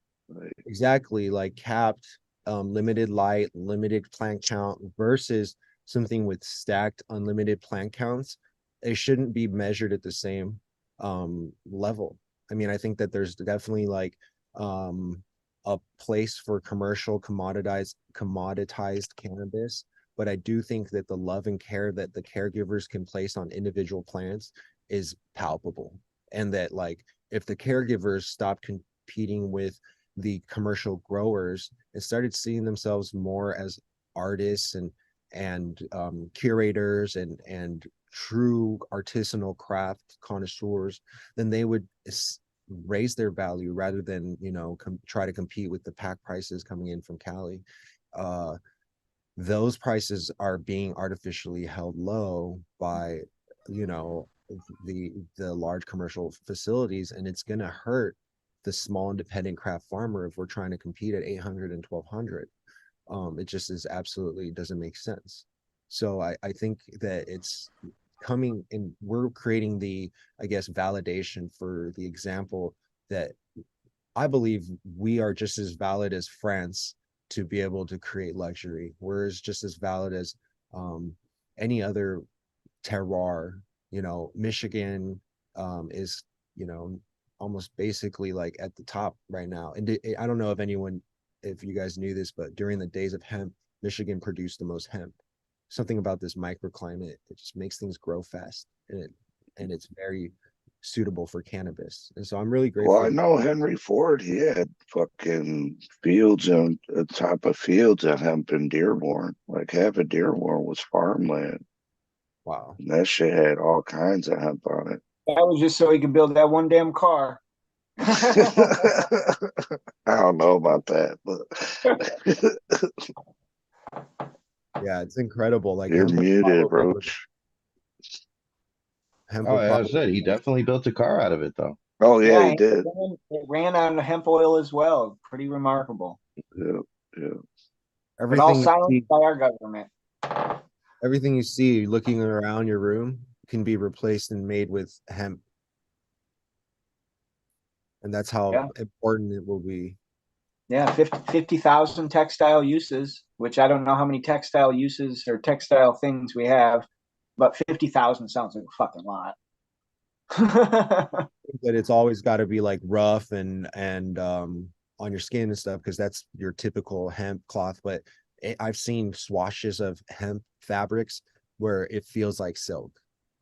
Exactly, like capped, limited light, limited plant count versus something with stacked unlimited plant counts. It shouldn't be measured at the same level. I mean, I think that there's definitely like a place for commercial commoditized cannabis, but I do think that the love and care that the caregivers can place on individual plants is palpable. and that like if the caregivers stopped competing with the commercial growers and started seeing themselves more as artists and curators and true artisanal craft connoisseurs, then they would raise their value rather than, you know, try to compete with the pack prices coming in from Cali. Those prices are being artificially held low by, you know, the large commercial facilities, and it's going to hurt the small independent craft farmer if we're trying to compete at 800 and 1200. It just is absolutely doesn't make sense. So I think that it's coming and we're creating the, I guess, validation for the example that I believe we are just as valid as France to be able to create luxury. We're just as valid as any other terroir. You know, Michigan is, you know, almost basically like at the top right now. And I don't know if you guys knew this, but during the days of hemp, Michigan produced the most hemp. Something about this microclimate, it just makes things grow fast, and it's very suitable for cannabis. And so I'm really grateful. Well, I know Henry Ford, he had fucking fields on the top of fields of hemp in Dearborn. Like half of Dearborn was farmland. Wow. And that shit had all kinds of hemp on it. That was just so he could build that one damn car. I don't know about that, but yeah, it's incredible. Like you're muted, Roach. Oh, as I said, he definitely built a car out of it, though. Oh yeah, he did. It ran on hemp oil as well. Pretty remarkable. Yeah, yeah. But all silenced by our government. Everything you see looking around your room can be replaced and made with hemp. And that's how important it will be. Yeah, 50,000 textile uses, which I don't know how many textile uses or textile things we have, but 50,000 sounds like a fucking lot. But it's always got to be like rough and on your skin and stuff, because that's your typical hemp cloth. But I've seen swashes of hemp fabrics where it feels like silk.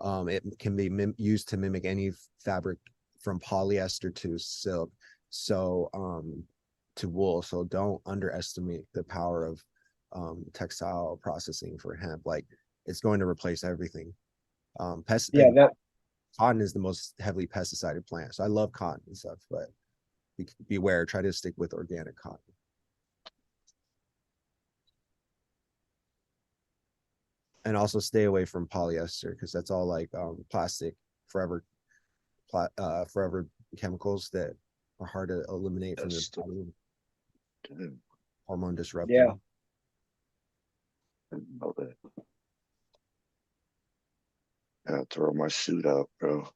It can be used to mimic any fabric from polyester to silk, so to wool. So don't underestimate the power of textile processing for hemp. Like, it's going to replace everything. Cotton is the most heavily pesticided plant, so I love cotton and stuff, but beware, try to stick with organic cotton. And also stay away from polyester, because that's all like plastic, forever chemicals that are hard to eliminate from the body. Hormone disrupting. Yeah. I didn't know that. I'll throw my suit out, bro.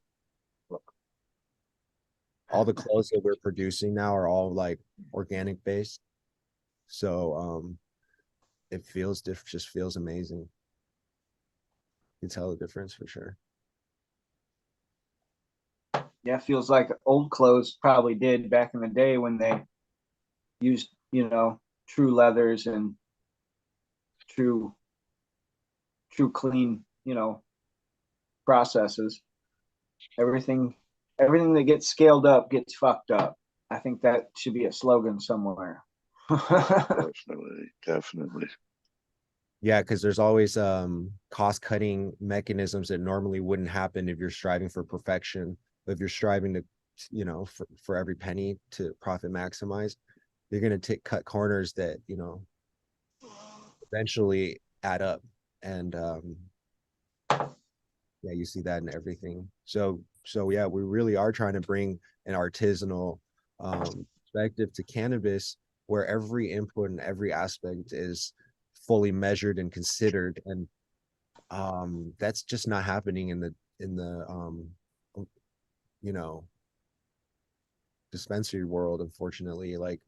All the clothes that we're producing now are all like organic based. So it feels just feels amazing. You can tell the difference for sure. Yeah, feels like old clothes probably did back in the day when they used, you know, true leathers and true clean, you know, processes. Everything that gets scaled up gets fucked up. I think that should be a slogan somewhere. Definitely. Yeah, because there's always cost-cutting mechanisms that normally wouldn't happen if you're striving for perfection. If you're striving to, you know, for every penny to profit maximize, you're going to cut corners that, you know, eventually add up. And yeah, you see that in everything. So yeah, we really are trying to bring an artisanal perspective to cannabis, where every input and every aspect is fully measured and considered, and that's just not happening in the you know, dispensary world, unfortunately. Like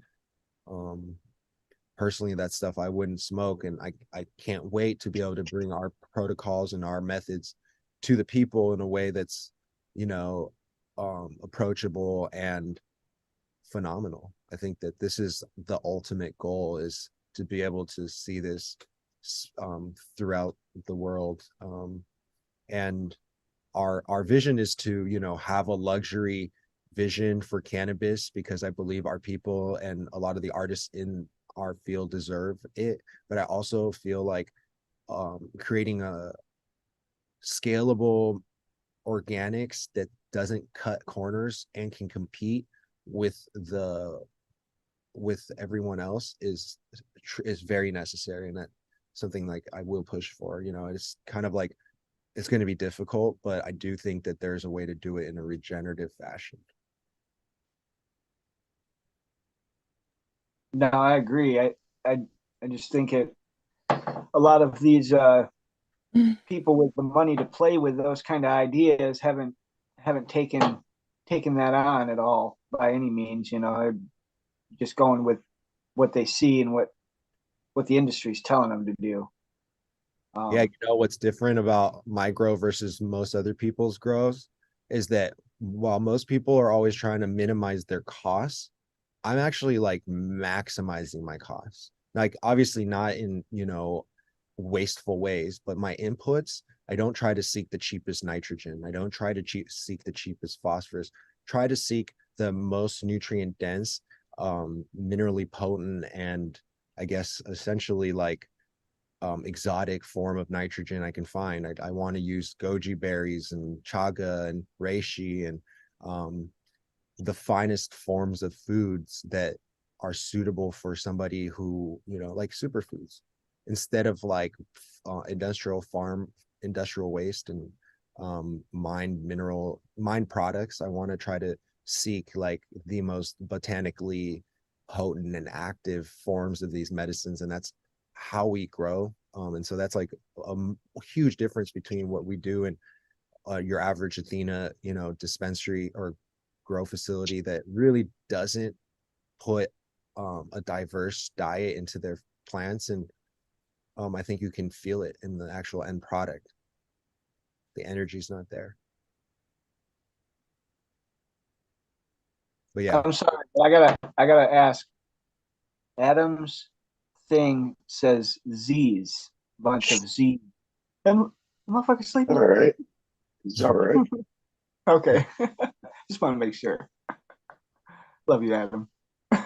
personally, that stuff I wouldn't smoke, and I can't wait to be able to bring our protocols and our methods to the people in a way that's, you know, approachable and phenomenal. I think that this is the ultimate goal, is to be able to see this throughout the world. And our vision is to, you know, have a luxury vision for cannabis, because I believe our people and a lot of the artists in our field deserve it. But I also feel like creating a scalable organics that doesn't cut corners and can compete with everyone else is very necessary, and that something like I will push for. You know, it's kind of like, it's going to be difficult, but I do think that there's a way to do it in a regenerative fashion. No, I agree. I just think a lot of these people with the money to play with those kind of ideas haven't taken that on at all by any means. You know, they're just going with what they see and what the industry's telling them to do. Yeah, you know what's different about my grow versus most other people's grows is that while most people are always trying to minimize their costs, I'm actually like maximizing my costs. Like obviously not in, you know, wasteful ways, but my inputs, I don't try to seek the cheapest nitrogen. I don't try to seek the cheapest phosphorus. Try to seek the most nutrient dense, minerally potent, and I guess essentially like exotic form of nitrogen I can find. I want to use goji berries and chaga and reishi and the finest forms of foods that are suitable for somebody who, you know, like superfoods, instead of like industrial waste and mine products. I want to try to seek like the most botanically potent and active forms of these medicines, and that's how we grow. And so that's like a huge difference between what we do and your average Athena, you know, dispensary or grow facility that really doesn't put a diverse diet into their plants. And I think you can feel it in the actual end product. The energy's not there. But yeah, I'm sorry, but I gotta ask. Adam's thing says Z's, bunch of Z. And motherfucker sleeping. All right. It's all right. Okay. Just want to make sure. Love you, Adam. I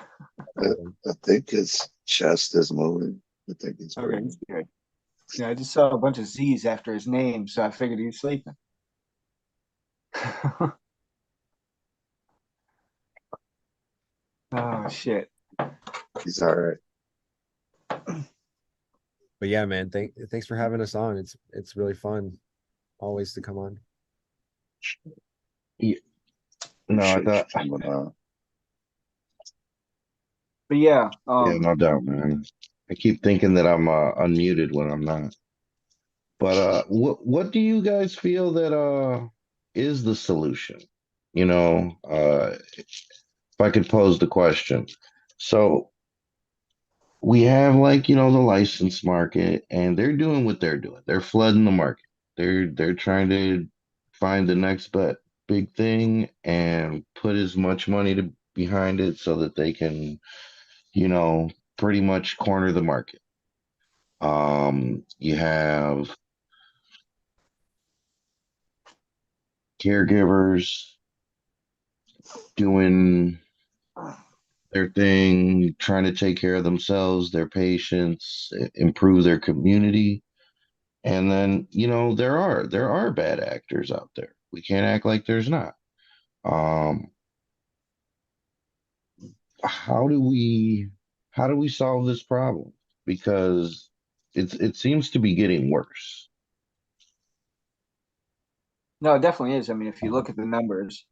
think his chest is moving. I think he's Okay, breathing. that's good. Yeah, I just saw a bunch of Z's after his name, so I figured he was sleeping. Oh shit. He's all right. but yeah, man, thanks for having us on. It's really fun always to come on. Yeah. No, I thought. But yeah, Yeah, no doubt, man. I keep thinking that I'm unmuted when I'm not. But what do you guys feel that is the solution? You know, if I could pose the question. So we have like, you know, the license market, and they're doing what they're doing. They're flooding the market. They're trying to find the next big thing and put as much money behind it so that they can, you know, pretty much corner the market. You have caregivers doing their thing, trying to take care of themselves, their patients, improve their community. And then, you know, there are bad actors out there. We can't act like there's not. How do we solve this problem? Because it seems to be getting worse. no, it definitely is. I mean, if you look at the numbers,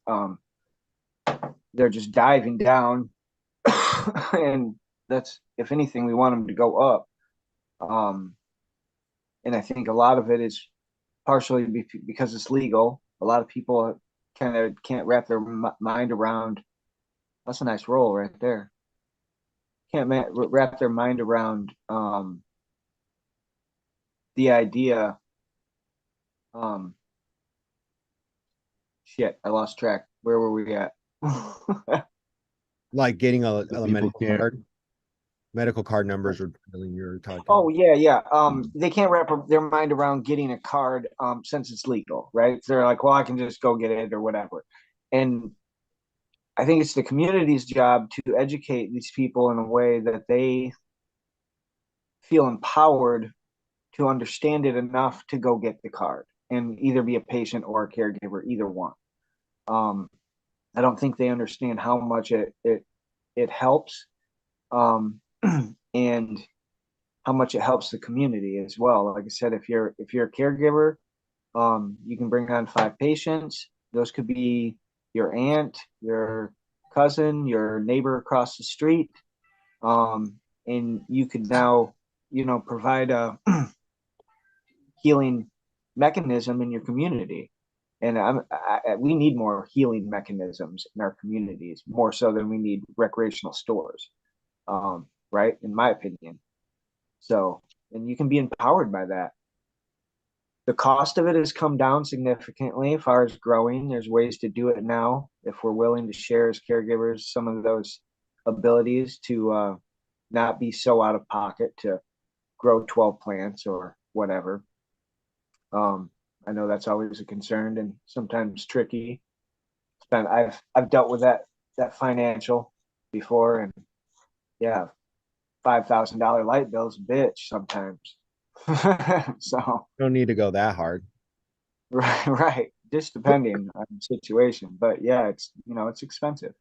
they're just diving down, and that's, if anything, we want them to go up. And I think a lot of it is partially because it's legal. A lot of people kind of can't wrap their mind around. That's a nice roll right there. Can't wrap their mind around the idea. Shit, I lost track. Where were we at? Like getting a medical card. medical card numbers were dwindling, you were talking. Oh yeah. They can't wrap their mind around getting a card since it's legal, right? They're like, well, I can just go get it or whatever. And I think it's the community's job to educate these people in a way that they feel empowered to understand it enough to go get the card and either be a patient or a caregiver, either one. I don't think they understand how much it helps, and how much it helps the community as well. Like I said, if you're a caregiver, you can bring on 5 patients. Those could be your aunt, your cousin, your neighbor across the street, and you could now, provide a healing mechanism in your community. And we need more healing mechanisms in our communities, more so than we need recreational stores, right? In my opinion. So, and you can be empowered by that. The cost of it has come down significantly as far as growing. There's ways to do it now if we're willing to share as caregivers some of those abilities to not be so out of pocket to grow 12 plants or whatever. I know that's always a concern and sometimes tricky. I've dealt with that financial before, and yeah, $5,000 light bill's a bitch sometimes. So You don't need to go that hard. right, just depending on the situation. But yeah, it's expensive.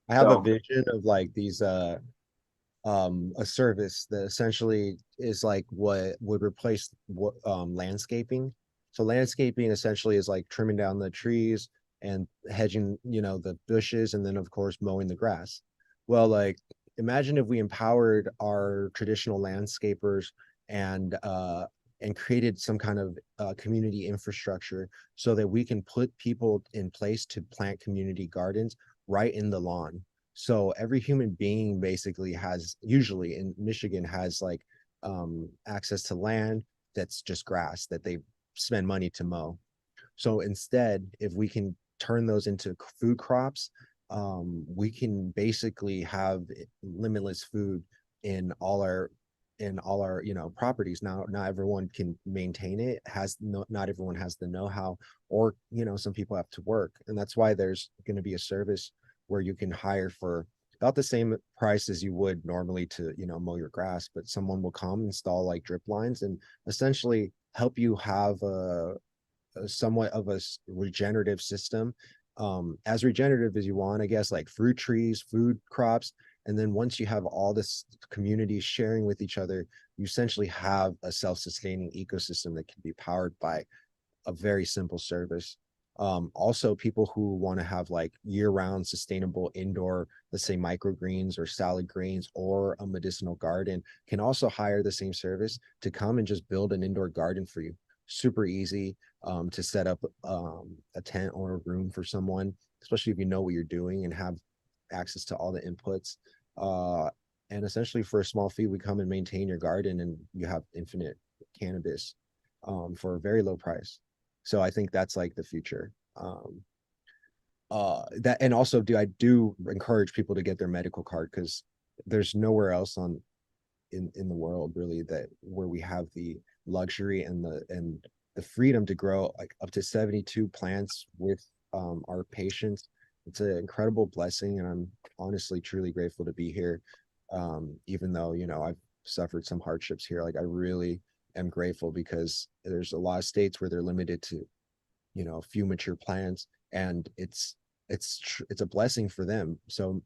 I have So- a vision of like these a service that essentially is like what would replace what landscaping. So landscaping essentially is like trimming down the trees and hedging, the bushes, and then of course mowing the grass. Well, like imagine if we empowered our traditional landscapers and created some kind of community infrastructure so that we can put people in place to plant community gardens right in the lawn. So every human being basically usually in Michigan has like access to land that's just grass that they spend money to mow. So instead, if we can turn those into food crops, we can basically have limitless food in all our properties. Now, not everyone can maintain it, not everyone has the know-how, or some people have to work, and that's why there's going to be a service where you can hire for about the same price as you would normally to mow your grass, but someone will come install like drip lines and essentially help you have a somewhat of a regenerative system, as regenerative as you want, I guess, like fruit trees, food crops. And then once you have all this community sharing with each other, you essentially have a self-sustaining ecosystem that can be powered by a very simple service. Also, people who want to have like year-round sustainable indoor, let's say microgreens or salad greens or a medicinal garden, can also hire the same service to come and just build an indoor garden for you. Super easy to set up a tent or a room for someone, especially if you know what you're doing and have access to all the inputs. And essentially for a small fee, we come and maintain your garden and you have infinite cannabis for a very low price. So I think that's like the future. That, and also I do encourage people to get their medical card, because there's nowhere else in the world really where we have the luxury and the freedom to grow like up to 72 plants with our patients. It's an incredible blessing, and I'm honestly truly grateful to be here. Even though I've suffered some hardships here, like I really am grateful, because there's a lot of states where they're limited to a few mature plants, and it's a blessing for them. So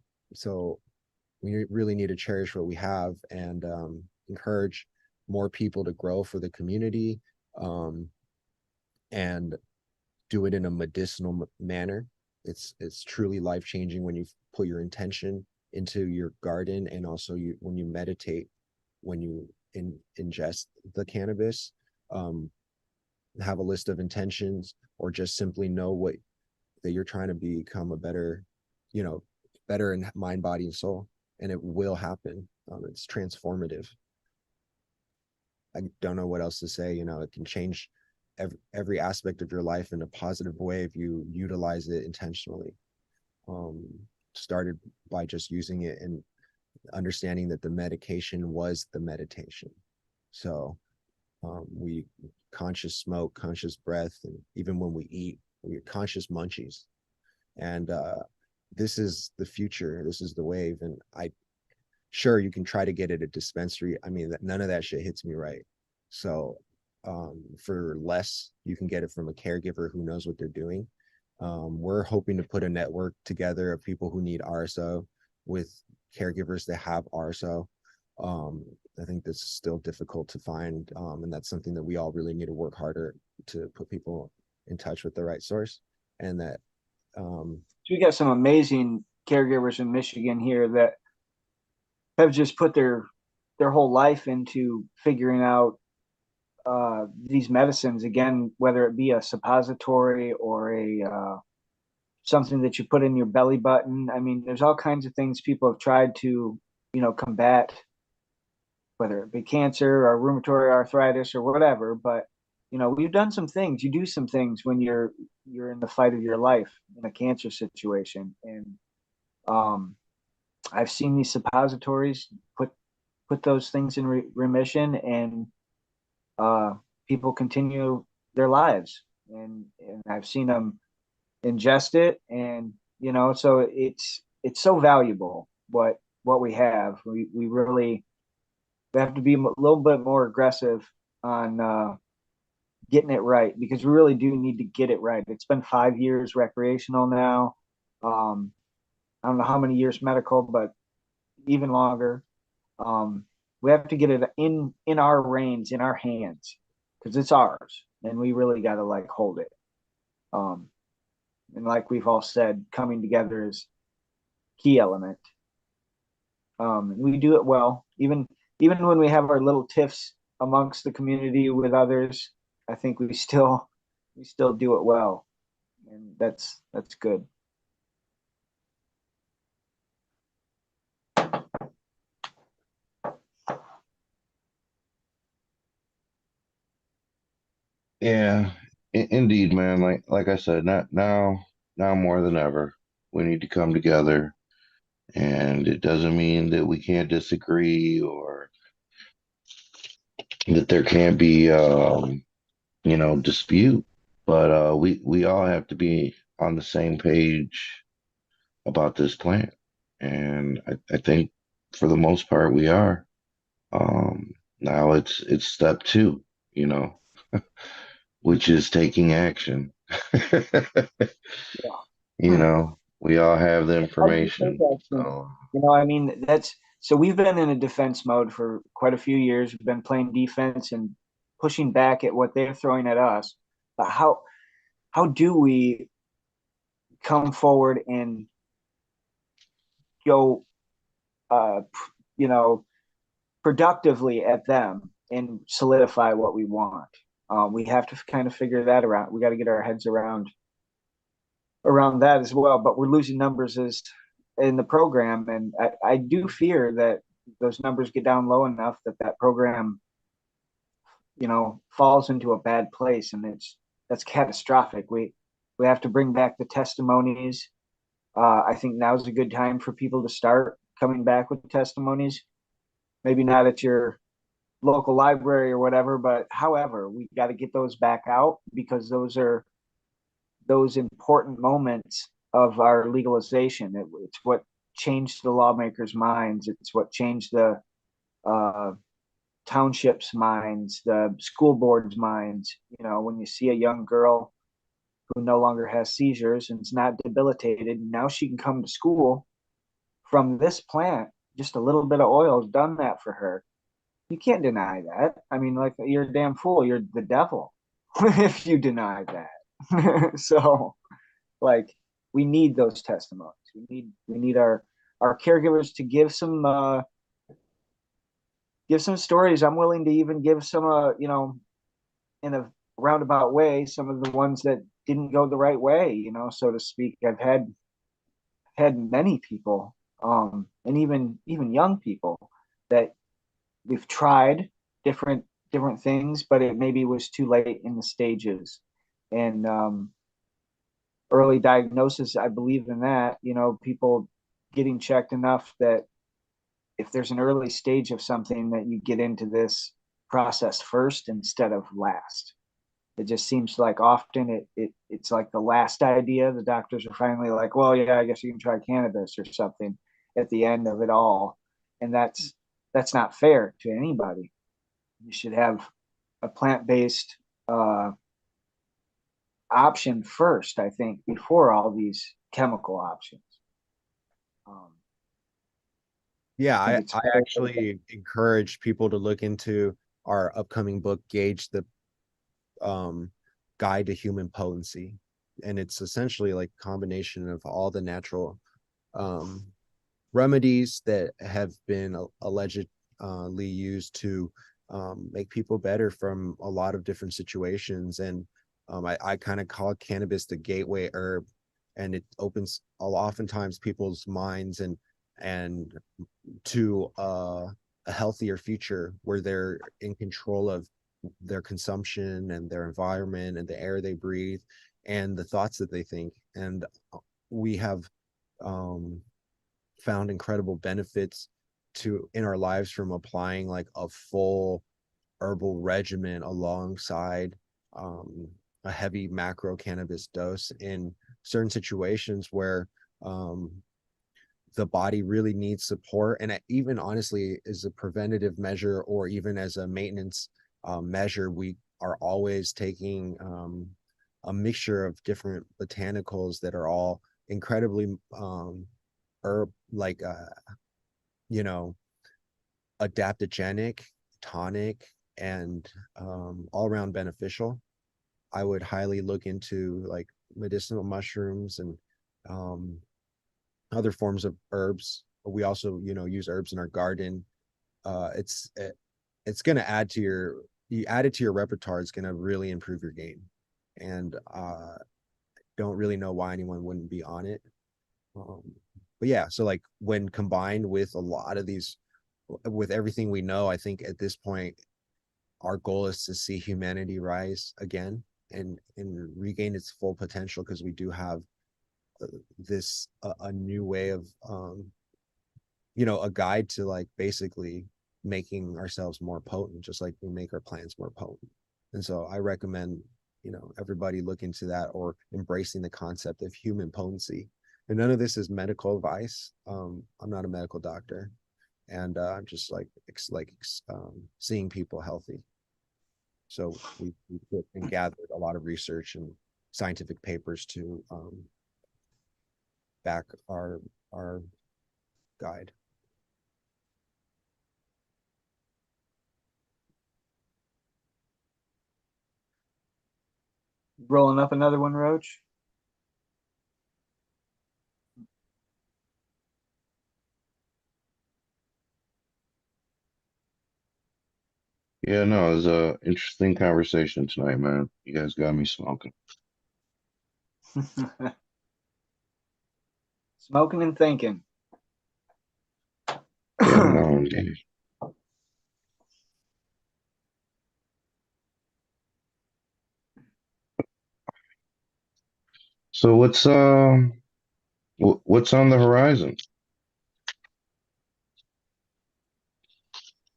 we really need to cherish what we have and encourage more people to grow for the community, and do it in a medicinal manner. It's truly life-changing when you put your intention into your garden, and also when you meditate, when you ingest the cannabis, have a list of intentions, or just simply know that you're trying to become a better in mind, body, and soul, and it will happen. It's transformative. I don't know what else to say. It can change every aspect of your life in a positive way if you utilize it intentionally. Started by just using it and understanding that the medication was the meditation. So we conscious smoke, conscious breath, and even when we eat, we're conscious munchies. And this is the future. This is the wave. And sure, you can try to get it at dispensary. I mean, none of that shit hits me right. So for less, you can get it from a caregiver who knows what they're doing. We're hoping to put a network together of people who need RSO with caregivers that have RSO. I think that's still difficult to find. And that's something that we all really need to work harder to put people in touch with the right source. And that so we got some amazing caregivers in Michigan here that have just put their whole life into figuring out these medicines, again, whether it be a suppository or a something that you put in your belly button. I mean, there's all kinds of things people have tried to, combat, whether it be cancer or rheumatoid arthritis or whatever. But we've done some things. You do some things when you're in the fight of your life in a cancer situation, and I've seen these suppositories put those things in remission, and people continue their lives, and I've seen them ingest it, and so it's so valuable what we have. We really have to be a little bit more aggressive on getting it right, because we really do need to get it right. It's been 5 years recreational now. I don't know how many years medical, but even longer. We have to get it in our reins, in our hands, because it's ours, and we really got to hold it. And like we've all said, coming together is key element. We do it well, even when we have our little tiffs amongst the community with others. I think we still do it well, and that's good. Yeah, indeed, man. Like I said, not now more than ever, we need to come together. And it doesn't mean that we can't disagree or that there can't be dispute. But we all have to be on the same page about this plan. And I think for the most part we are. Now it's step two, which is taking action. We all have the information. So. I mean, so we've been in a defense mode for quite a few years. We've been playing defense and pushing back at what they're throwing at us. But how do we come forward and go, productively at them and solidify what we want? We have to kind of figure that around. We got to get our heads around that as well. But we're losing numbers in the program, and I do fear that those numbers get down low enough that program falls into a bad place, and that's catastrophic. We have to bring back the testimonies. I think now's a good time for people to start coming back with testimonies. Maybe not at your local library or whatever, but however, we got to get those back out, because those are those important moments of our legalization. It's what changed the lawmakers' minds. It's what changed the townships' minds, the school boards' minds. When you see a young girl who no longer has seizures and is not debilitated, now she can come to school from this plant. Just a little bit of oil has done that for her. You can't deny that. I mean, you're a damn fool. You're the devil if you deny that. So, we need those testimonies. We need our caregivers to give some stories. I'm willing to even give some, in a roundabout way, some of the ones that didn't go the right way, so to speak. I've had many people, and even young people, that we've tried different things, but it maybe was too late in the stages. And early diagnosis, I believe in that, people getting checked enough that if there's an early stage of something, that you get into this process first instead of last. It just seems like often it's like the last idea. The doctors are finally like, well, yeah, I guess you can try cannabis or something at the end of it all. And that's not fair to anybody. You should have a plant-based option first, I think, before all these chemical options. Yeah, I it's actually encourage people to look into our upcoming book, Gauge the Guide to Human Potency. And it's essentially like a combination of all the natural remedies that have been allegedly used to make people better from a lot of different situations. And I kind of call cannabis the gateway herb, and it opens oftentimes people's minds and to a healthier future where they're in control of their consumption and their environment and the air they breathe and the thoughts that they think. And we have found incredible benefits in our lives from applying like a full herbal regimen alongside a heavy macro cannabis dose in certain situations where the body really needs support. And even honestly, as a preventative measure or even as a maintenance measure, we are always taking a mixture of different botanicals that are all incredibly herb like adaptogenic, tonic, and all around beneficial. I would highly look into like medicinal mushrooms and other forms of herbs. We also use herbs in our garden. It's going to add to your repertoire. It's going to really improve your game, and don't really know why anyone wouldn't be on it. But yeah, so like when combined with a lot of these, with everything we know, I think at this point our goal is to see humanity rise again and regain its full potential, because we do have this a new way of a guide to like basically making ourselves more potent, just like we make our plants more potent. And so I recommend everybody look into that, or embracing the concept of human potency. And none of this is medical advice. I'm not a medical doctor, and I'm just seeing people healthy. So we put and gathered a lot of research and scientific papers to back our guide. Rolling up another one, Roach. Yeah, no, it was a interesting conversation tonight, man. You guys got me smoking. Smoking and thinking. Yeah, no, indeed. So what's on the horizon?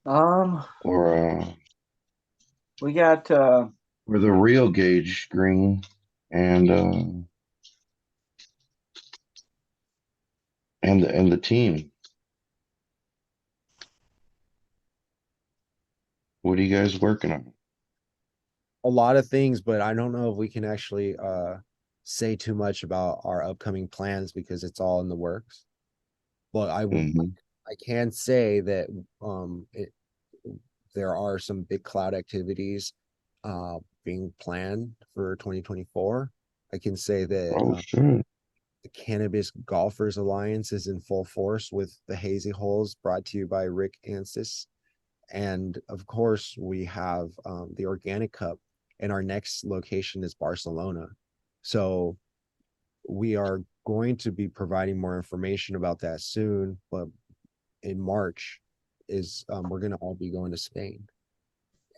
Or we got or the real Gage Green and the team. What are you guys working on? A lot of things, but I don't know if we can actually say too much about our upcoming plans because it's all in the works. But I can say that there are some big cloud activities being planned for 2024. I can say that the Cannabis Golfers Alliance is in full force with the Hazy Holes, brought to you by Rick Ansis. And of course, we have the Organic Cup, and our next location is Barcelona. So we are going to be providing more information about that soon, but in March we're going to all be going to Spain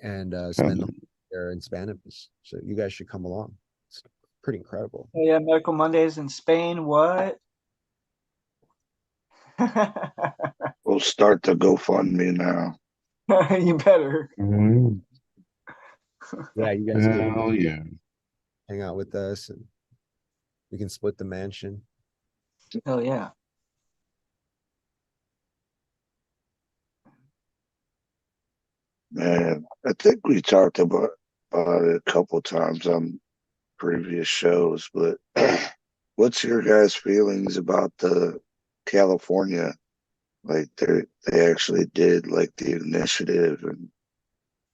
and spend the whole there in Spanish. So you guys should come along. It's pretty incredible. Yeah, Medical Mondays in Spain. What? We'll start the GoFundMe now. You better. Mhm. Yeah, you guys can Hell yeah. hang out with us and we can split the mansion. Hell yeah. Man, I think we talked about it a couple times on previous shows, but what's your guys' feelings about the California? Like they actually did like the initiative and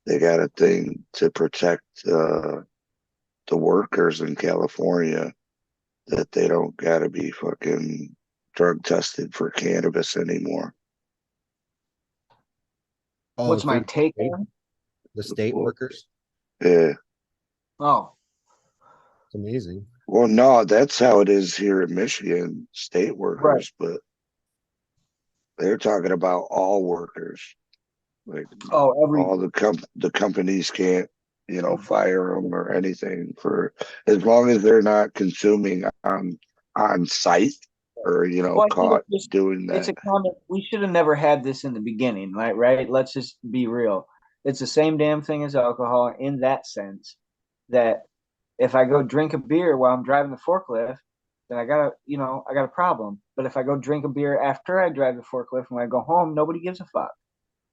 they got a thing to protect the workers in California that they don't gotta be fucking drug tested for cannabis anymore. Oh, What's my for take on? the state workers? Yeah. Oh, It's amazing. Well, no, that's how it is here in Michigan, state workers, but they're talking about all workers. Like all the companies can't, fire them or anything for as long as they're not consuming on site or Well, I think caught it's just- doing it's that. a comment. We should have never had this in the beginning, right? Let's just be real. It's the same damn thing as alcohol in that sense that if I go drink a beer while I'm driving the forklift, then I got a problem. But if I go drink a beer after I drive the forklift when I go home, nobody gives a fuck.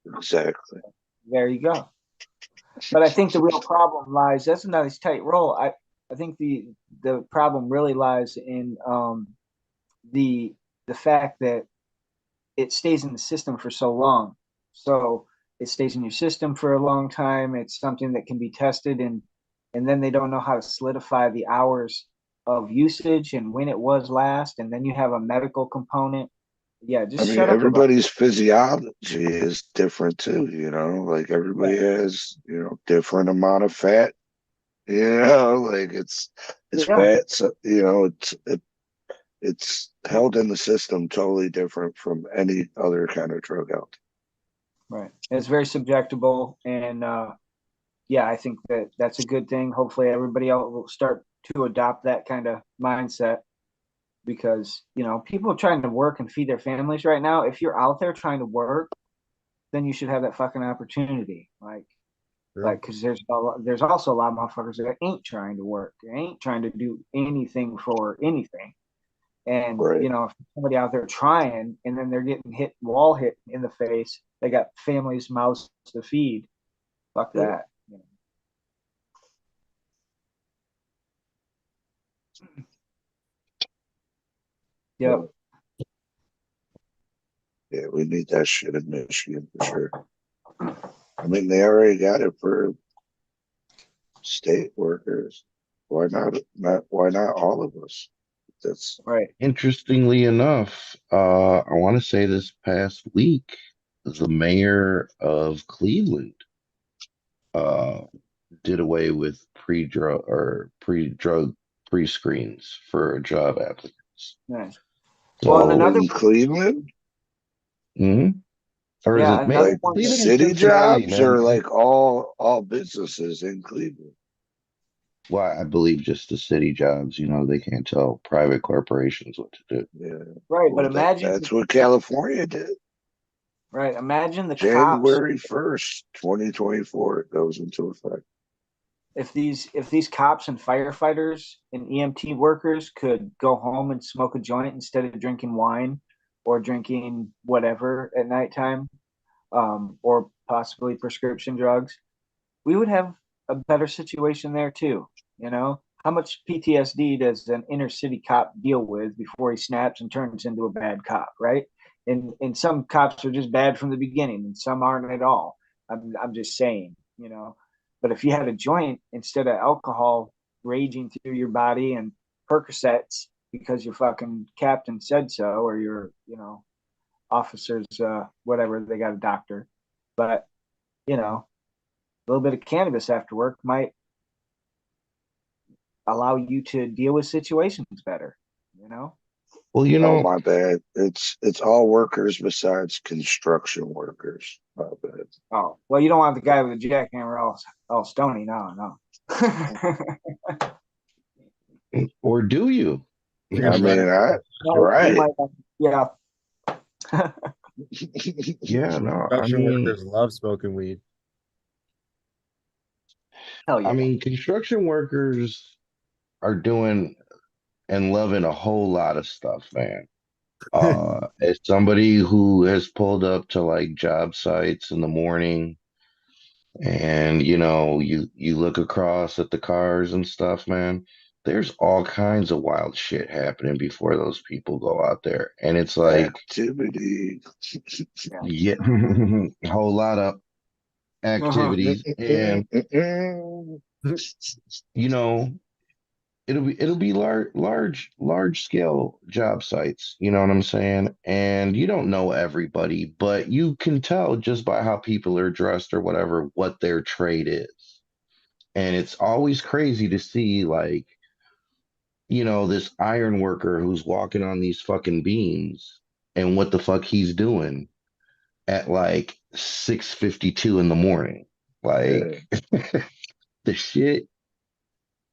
Exactly. There you go. But I think the real problem lies, that's a nice tight roll. I think the problem really lies in the fact that it stays in the system for so long. So it stays in your system for a long time. It's something that can be tested and then they don't know how to solidify the hours of usage and when it was last. And then you have a medical component. Yeah, just shut up. Everybody's physiology is different too, like everybody has, different amount of fat, like it's fat. So, it's held in the system totally different from any other kind of drug out there. Right. It's very subjectable. And, yeah, I think that's a good thing. Hopefully everybody else will start to adopt that kind of mindset because, people are trying to work and feed their families right now. If you're out there trying to work, then you should have that fucking opportunity. Because there's also a lot of motherfuckers that ain't trying to work. They ain't trying to do anything for anything. And, if somebody out there trying and then they're getting wall hit in the face, they got families, mouths to feed. Fuck that. Yep. Yeah, we need that shit in Michigan for sure. They already got it for state workers. Why not all of us? That's right. Interestingly enough, I want to say this past week, the mayor of Cleveland did away with pre-drug pre-screens for job applicants. Nice. Well, in Cleveland? Mm-hmm. Or is it like city jobs or like all businesses in Cleveland? Well, I believe just the city jobs, they can't tell private corporations what to do. Yeah. Right, but imagine that's what California did. Right. Imagine the January 1st, 2024, it goes into effect. If these cops and firefighters and EMT workers could go home and smoke a joint instead of drinking wine or drinking whatever at nighttime, or possibly prescription drugs, we would have a better situation there too. How much PTSD does an inner city cop deal with before he snaps and turns into a bad cop, right? And some cops are just bad from the beginning and some aren't at all. I'm just saying, but if you had a joint instead of alcohol raging through your body and Percocets because your fucking captain said so, or your, officers, whatever, they got a doctor, but a little bit of cannabis after work might allow you to deal with situations better, Well, oh, my bad. It's all workers besides construction workers. My bad. Oh, well, you don't want the guy with the jackhammer all stony. No. Or do you? Right. Yeah. Yeah, no, I Construction mean, workers love smoking weed. Hell yeah. I mean, construction workers are doing and loving a whole lot of stuff, man. As somebody who has pulled up to like job sites in the morning and you look across at the cars and stuff, man, there's all kinds of wild shit happening before those people go out there. And it's like, Activity. yeah, a whole lot of activities and you know it'll be large scale job sites, you know what I'm saying? And you don't know everybody, but you can tell just by how people are dressed or whatever what their trade is. And it's always crazy to see like, this iron worker who's walking on these fucking beams and what the fuck he's doing at like 6:52 in the morning. Like the shit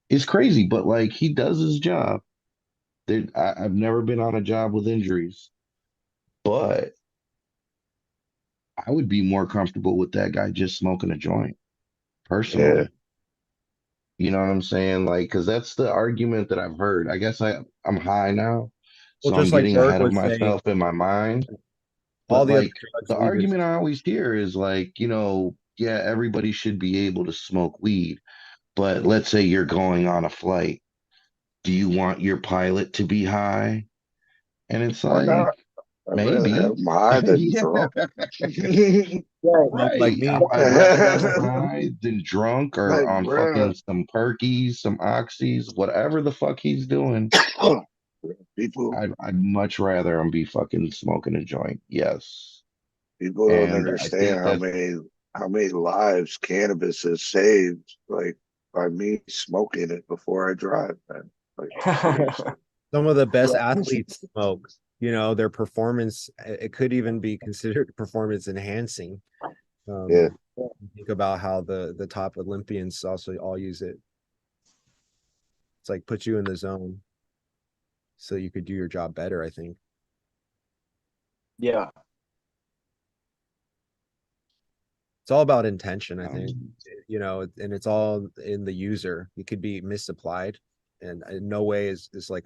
is crazy, but like he does his job. I've never been on a job with injuries, but I would be more comfortable with that guy just smoking a joint Yeah. personally. You know what I'm saying? Like, because that's the argument that I've heard. I guess I'm high now, Well, so I'm just like getting Berg ahead of was saying, myself in my mind. all But the other like drugs, the weed is. argument I always hear is like, yeah, everybody should be able to smoke weed, but let's say you're going on a flight. Do you want your pilot to be high? And it's Why like, not? I'd rather have maybe. them high than Yeah. drunk. Smoke like Right. me. I'd rather have them high than drunk or Like, on bruh, fucking some perkies, some oxys, whatever the fuck he's doing. people I'd much rather him be fucking smoking a joint. Yes. people don't And I understand think that how many lives cannabis has saved, like by me smoking it before I drive, man. Like seriously. Some of the best athletes smoke. Their performance, it could even be considered performance enhancing. Yeah. Think about how the top Olympians also all use it. It's like put you in the zone so you could do your job better, I think. Yeah. It's all about intention, I think. And it's all in the user. It could be misapplied, and in no way is like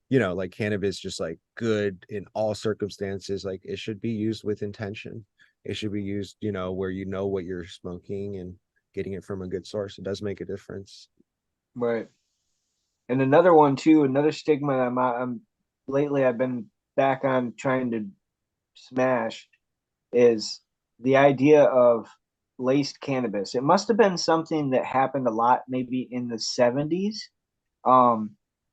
like cannabis just like good in all circumstances. Like it should be used with intention. It should be used, where you know what you're smoking and getting it from a good source. It does make a difference. Right. And another one too, another stigma I'm lately I've been back on trying to smash is the idea of laced cannabis. It must have been something that happened a lot maybe in the 70s.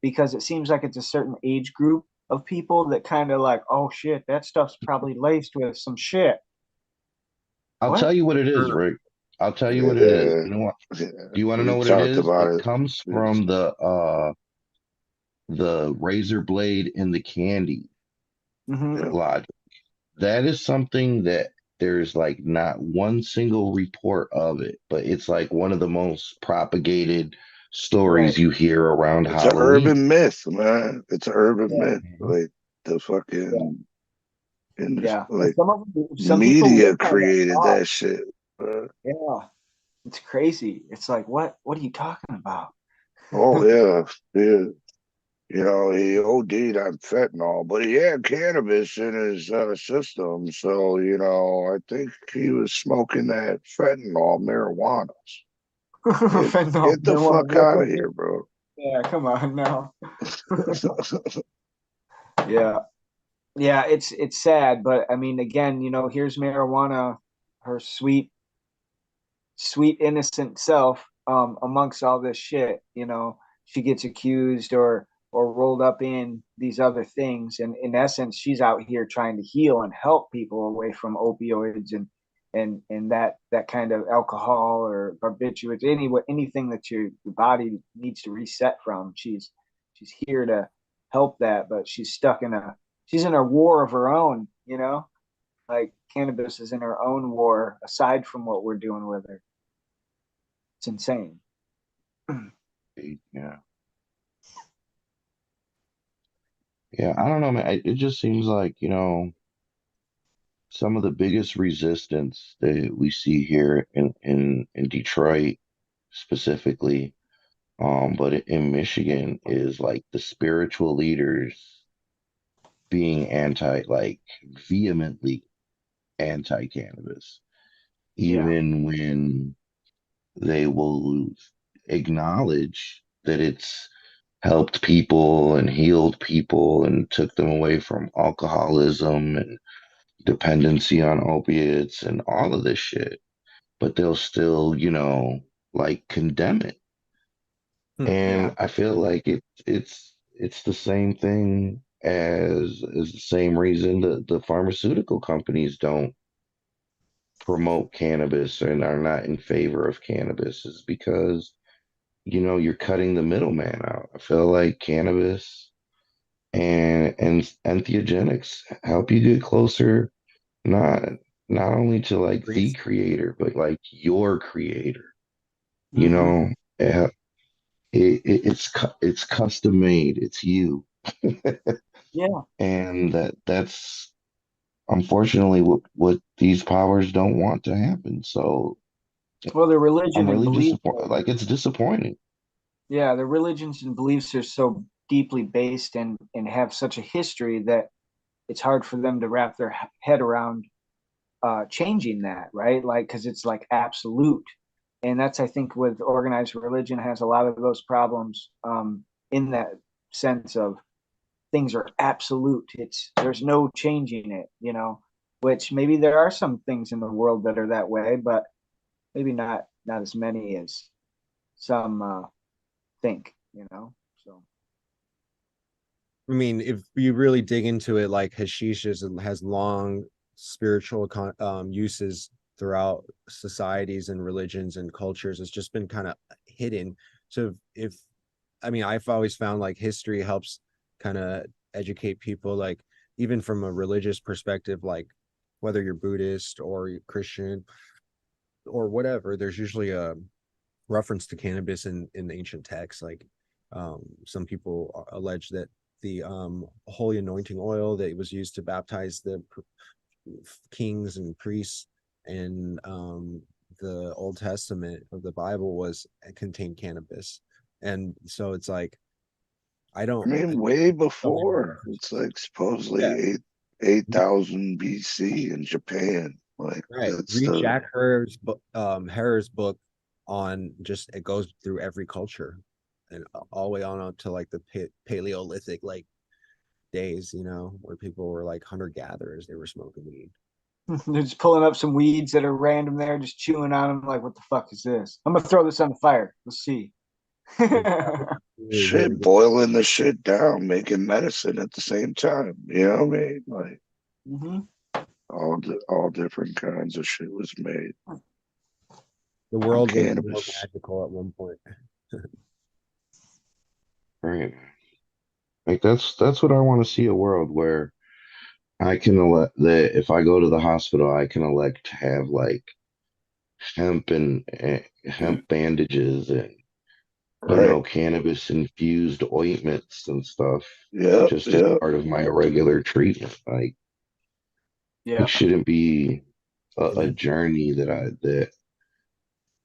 Because it seems like it's a certain age group of people that kind of like, oh shit, that stuff's probably laced with some shit. I'll What? tell you what it is, Rick. I'll tell you what it is. You know what? Do you want to know We what it talked is? about It it. comes from the razor blade and the candy Mm-hmm. logic. That is something that there's like not one single report of it, but it's like one of the most propagated stories Right. you hear around It's an Halloween. urban myth, man. It's an urban myth. Yeah. Like the fucking and Yeah. like Some people media live on that created thought. that shit. Yeah. It's crazy. It's like, what are you talking about? Oh yeah, yeah. He OD'd on fentanyl, but he had cannabis in his system. So, I think he was smoking that fentanyl marijuana. Fentanyl, Get the fuck out of here, bro. Yeah, come on now. Yeah. Yeah, it's sad, but I mean, again, here's marijuana, her sweet innocent self, amongst all this shit. She gets accused or rolled up in these other things, and in essence, she's out here trying to heal and help people away from opioids and that kind of alcohol or barbiturates, anything that your body needs to reset from. She's here to help that, but she's in a war of her own. Like cannabis is in her own war aside from what we're doing with her. It's insane. Yeah. Yeah, I don't know, man. It just seems like, some of the biggest resistance that we see here in Detroit specifically, but in Michigan is like the spiritual leaders being like vehemently anti-cannabis, Yeah. even when they will acknowledge that it's helped people and healed people and took them away from alcoholism and dependency on opiates and all of this shit, but they'll still, like condemn it. And Yeah. I feel like it's the same thing as the same reason the pharmaceutical companies don't promote cannabis and are not in favor of cannabis is because, you're cutting the middleman out. I feel like cannabis and entheogenics help you get closer, not not only to like the creator, but like your creator. You Mm-hmm. know, it's custom made. It's you. Yeah. And that's unfortunately what these powers don't want to happen. So Well, their I'm religion and really belief. disappointed. Like it's disappointing. Yeah, their religions and beliefs are so deeply based and have such a history that it's hard for them to wrap their head around changing that, right? Like, because it's like absolute, and that's I think with organized religion has a lot of those problems in that sense of things are absolute. It's there's no changing it, Which maybe there are some things in the world that are that way, but maybe not as many as some think. So I mean, if you really dig into it, like hashish has long spiritual uses throughout societies and religions and cultures. It's just been kind of hidden. So I mean, I've always found like history helps kind of educate people, like even from a religious perspective, like whether you're Buddhist or you're Christian or whatever, there's usually a reference to cannabis in ancient texts. Like some people allege that the holy anointing oil that was used to baptize the kings and priests and the Old Testament of the Bible contained cannabis. And so it's like I mean, way before. It's like supposedly 8,000 BC in Japan. Like that's read the Jack Herer's book on just it goes through every culture and all the way on up to like the Paleolithic like days, where people were like hunter gatherers. They were smoking weed. they're just pulling up some weeds that are random there, just chewing on them. Like, what the fuck is this? I'm gonna throw this on the fire. Let's see. shit, boiling the shit down, making medicine at the same time. You know what I mean? Like all different kinds of shit was made. The world was more cannabis. magical at one point. Right. Like that's what I want to see, a world where I can elect that if I go to the hospital, I can elect to have like hemp and hemp bandages and cannabis infused ointments and stuff. Yeah, just as part of my regular treatment. Like it shouldn't be a journey that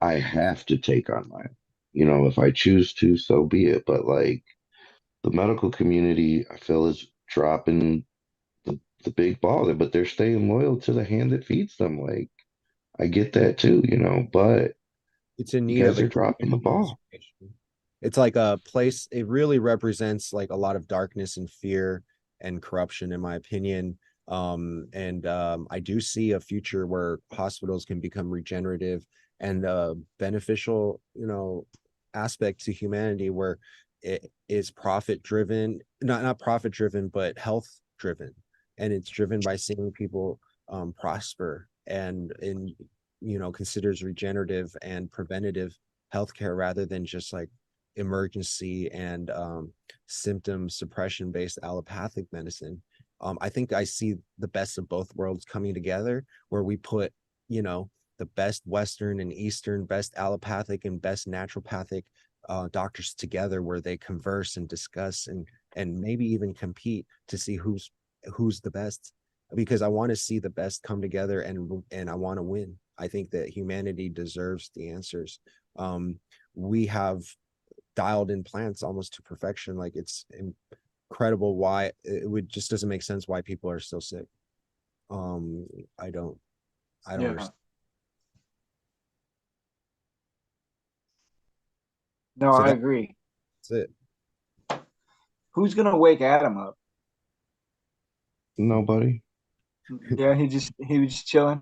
I have to take on my, if I choose to, so be it. But like the medical community, I feel is dropping the big ball there, but they're staying loyal to the hand that feeds them. Like I get that too, but it's in need you of guys are dropping the ball. It's like a place, it really represents like a lot of darkness and fear and corruption, in my opinion. I do see a future where hospitals can become regenerative and beneficial, aspect to humanity, where it is profit driven, not profit driven, but health driven. And it's driven by seeing people prosper and considers regenerative and preventative healthcare rather than just like emergency and symptom suppression based allopathic medicine. I think I see the best of both worlds coming together, where we put, the best Western and Eastern, best allopathic and best naturopathic doctors together, where they converse and discuss and maybe even compete to see who's the best. because I want to see the best come together and I want to win. I think that humanity deserves the answers. We have dialed in plants almost to perfection. Like, it's incredible why it would just doesn't make sense why people are still sick. I don't understand. No, So I agree. That's it. Who's gonna wake Adam up? Nobody. Yeah, he was chilling.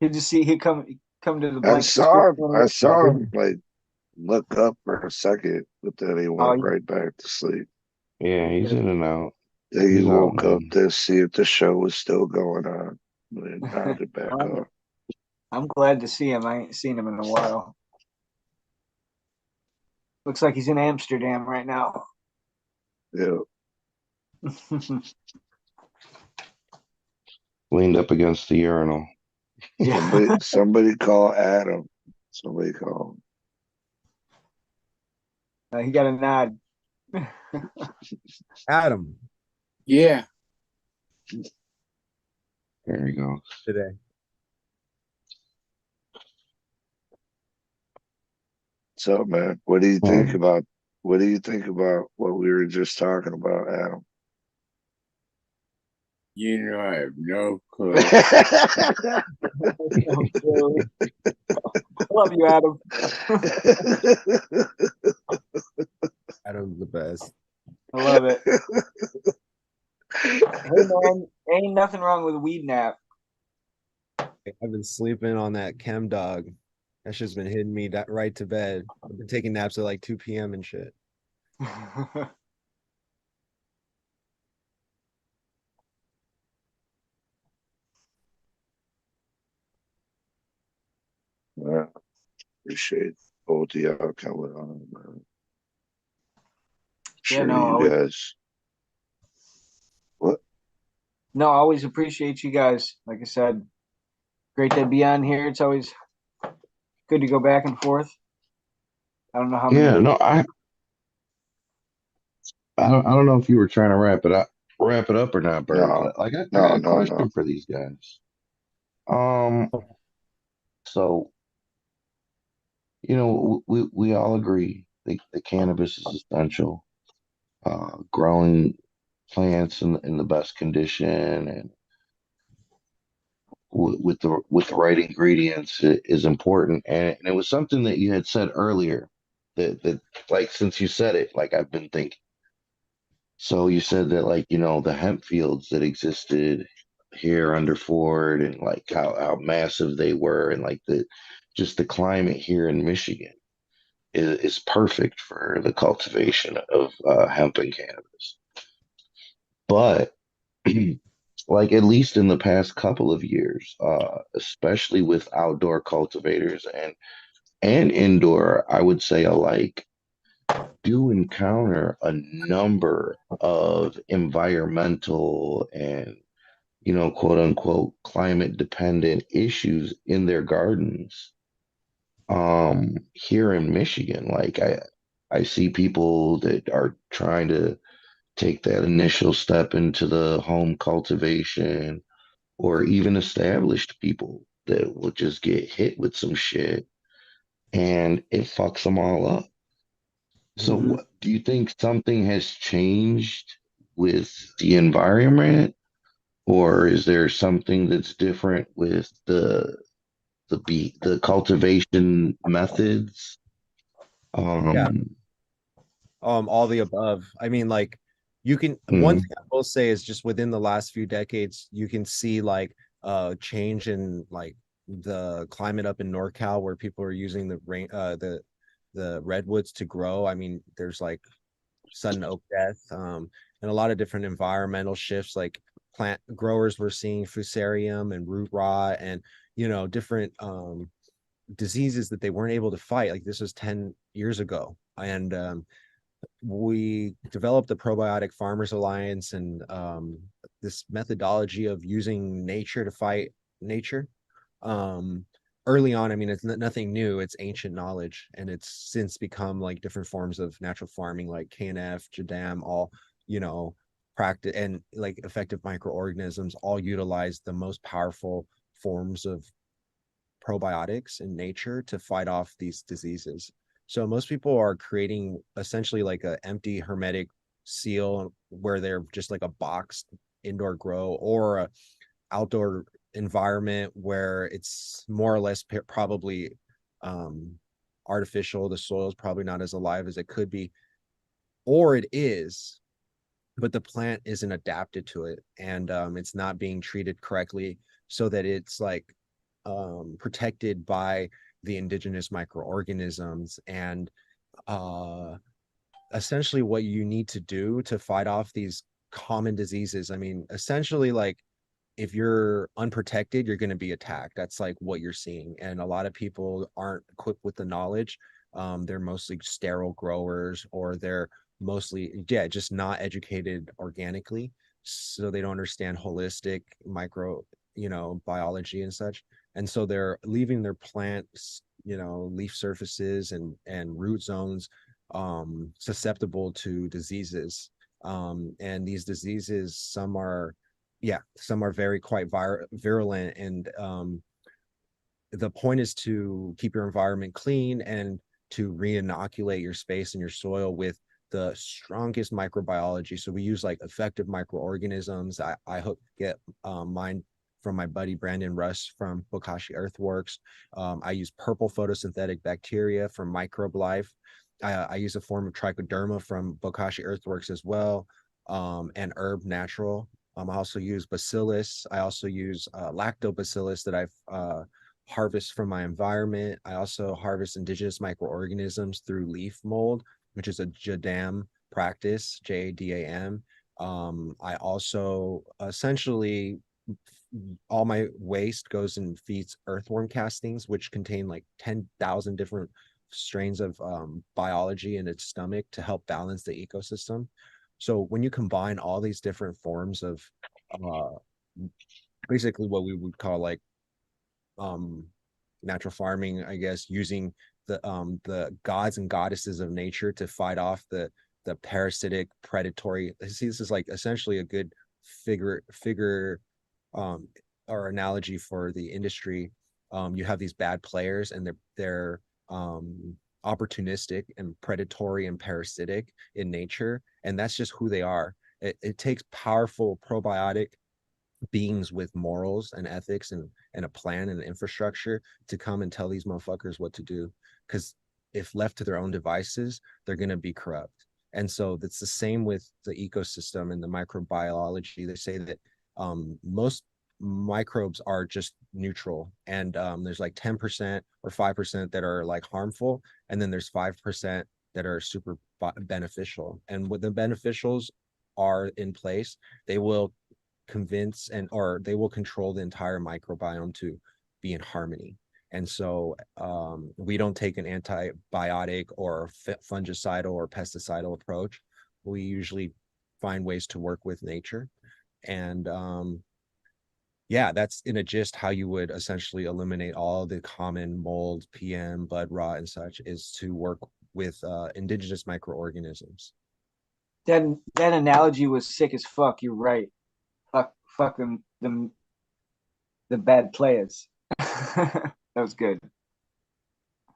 He'd come to the I blanket. saw him like look up for a second, but then he went right back to sleep. Yeah, he's in and out. Then he He's out, woke up man. to see if the show was still going on. Then nodded back off. I'm glad to see him. I ain't seen him in a while. Looks like he's in Amsterdam right now. Yeah. Leaned up against the urinal. Somebody call Adam. Somebody call him. He got a nod. Adam. Yeah. There you go. Today. So, man, what do you think about what we were just talking about, Adam? You know, I have no clue. Love you, Adam. Adam's the best. I love it. Hey man, ain't nothing wrong with a weed nap. I've been sleeping on that chem dog. That shit's been hitting me right to bed. I've been taking naps at like 2 p.m. and shit. Well, appreciate both of y'all coming on, man. Sure, you guys. What? No, I always appreciate you guys. Like I said, great to be on here. It's always good to go back and forth. I don't know how many. Yeah, no, I don't know if you were trying to wrap it up or not, Bert. No. But like, I got a question for these guys. So, you know, we all agree that the cannabis is essential. Growing plants in the best condition and with the right ingredients is important. And it was something that you had said earlier that like, since you said it, like, I've been thinking. So you said that, like, you know, the hemp fields that existed here under Ford, and like how massive they were, and like just the climate here in Michigan is perfect for the cultivation of hemp and cannabis. But like, at least in the past couple of years, especially with outdoor cultivators and indoor, I would say alike, do encounter a number of environmental and, you know, quote unquote, climate dependent issues in their gardens. Here in Michigan, like, I see people that are trying to take that initial step into the home cultivation, or even established people that will just get hit with some shit and it fucks them all up. So what, do you think something has changed with the environment, or is there something that's different with the cultivation methods? Yeah. All the above. I mean, like, you can one thing I will say is, just within the last few decades, you can see like change in like the climate up in NorCal, where people are using the redwoods to grow. I mean, there's like sudden oak death, and a lot of different environmental shifts, like plant growers were seeing fusarium and root rot, and, you know, different diseases that they weren't able to fight. Like, this was 10 years ago. And we developed the Probiotic Farmers Alliance, and this methodology of using nature to fight nature. Early on, I mean, it's nothing new. It's ancient knowledge, and it's since become like different forms of natural farming, like KNF, Jadam, all, you know, practice and like effective microorganisms all utilize the most powerful forms of probiotics in nature to fight off these diseases. So most people are creating essentially like an empty hermetic seal where they're just like a boxed indoor grow or a outdoor environment where it's more or less probably artificial. The soil is probably not as alive as it could be, or it is, but the plant isn't adapted to it, and it's not being treated correctly so that it's like protected by the indigenous microorganisms. And essentially what you need to do to fight off these common diseases, I mean, essentially, like, if you're unprotected, you're going to be attacked. That's like what you're seeing. And a lot of people aren't equipped with the knowledge. They're mostly sterile growers, or they're mostly, yeah, just not educated organically. So they don't understand holistic micro, biology and such. And so they're leaving their plants, leaf surfaces and root zones susceptible to diseases. And these diseases, some are very quite virulent. And the point is to keep your environment clean and to re-inoculate your space and your soil with the strongest microbiology. So we use like effective microorganisms. I get mine from my buddy Brandon Russ from Bokashi Earthworks. I use purple photosynthetic bacteria from Microbe Life. I use a form of trichoderma from Bokashi Earthworks as well, and Herb Natural. I also use bacillus. I also use lactobacillus that I've harvest from my environment. I also harvest indigenous microorganisms through leaf mold, which is a JADAM practice, JADAM. I also essentially, all my waste goes and feeds earthworm castings, which contain like 10,000 different strains of biology in its stomach to help balance the ecosystem. So when you combine all these different forms of basically what we would call like natural farming, I guess, using the gods and goddesses of nature to fight off the parasitic predatory. See, this is like essentially a good figure or analogy for the industry. You have these bad players, and they're opportunistic and predatory and parasitic in nature, and that's just who they are. It takes powerful probiotic beings with morals and ethics and a plan and infrastructure to come and tell these motherfuckers what to do, because if left to their own devices, they're going to be corrupt. And so that's the same with the ecosystem and the microbiology. They say that most microbes are just neutral, and there's like 10% or 5% that are like harmful, and then there's 5% that are super beneficial. And when the beneficials are in place, they will convince or they will control the entire microbiome to be in harmony. And so we don't take an antibiotic or fungicidal or pesticidal approach. We usually find ways to work with nature. And that's in a gist how you would essentially eliminate all the common mold, PM, bud rot, and such, is to work with indigenous microorganisms. That analogy was sick as fuck. You're right. Fuck them the bad players. That was good.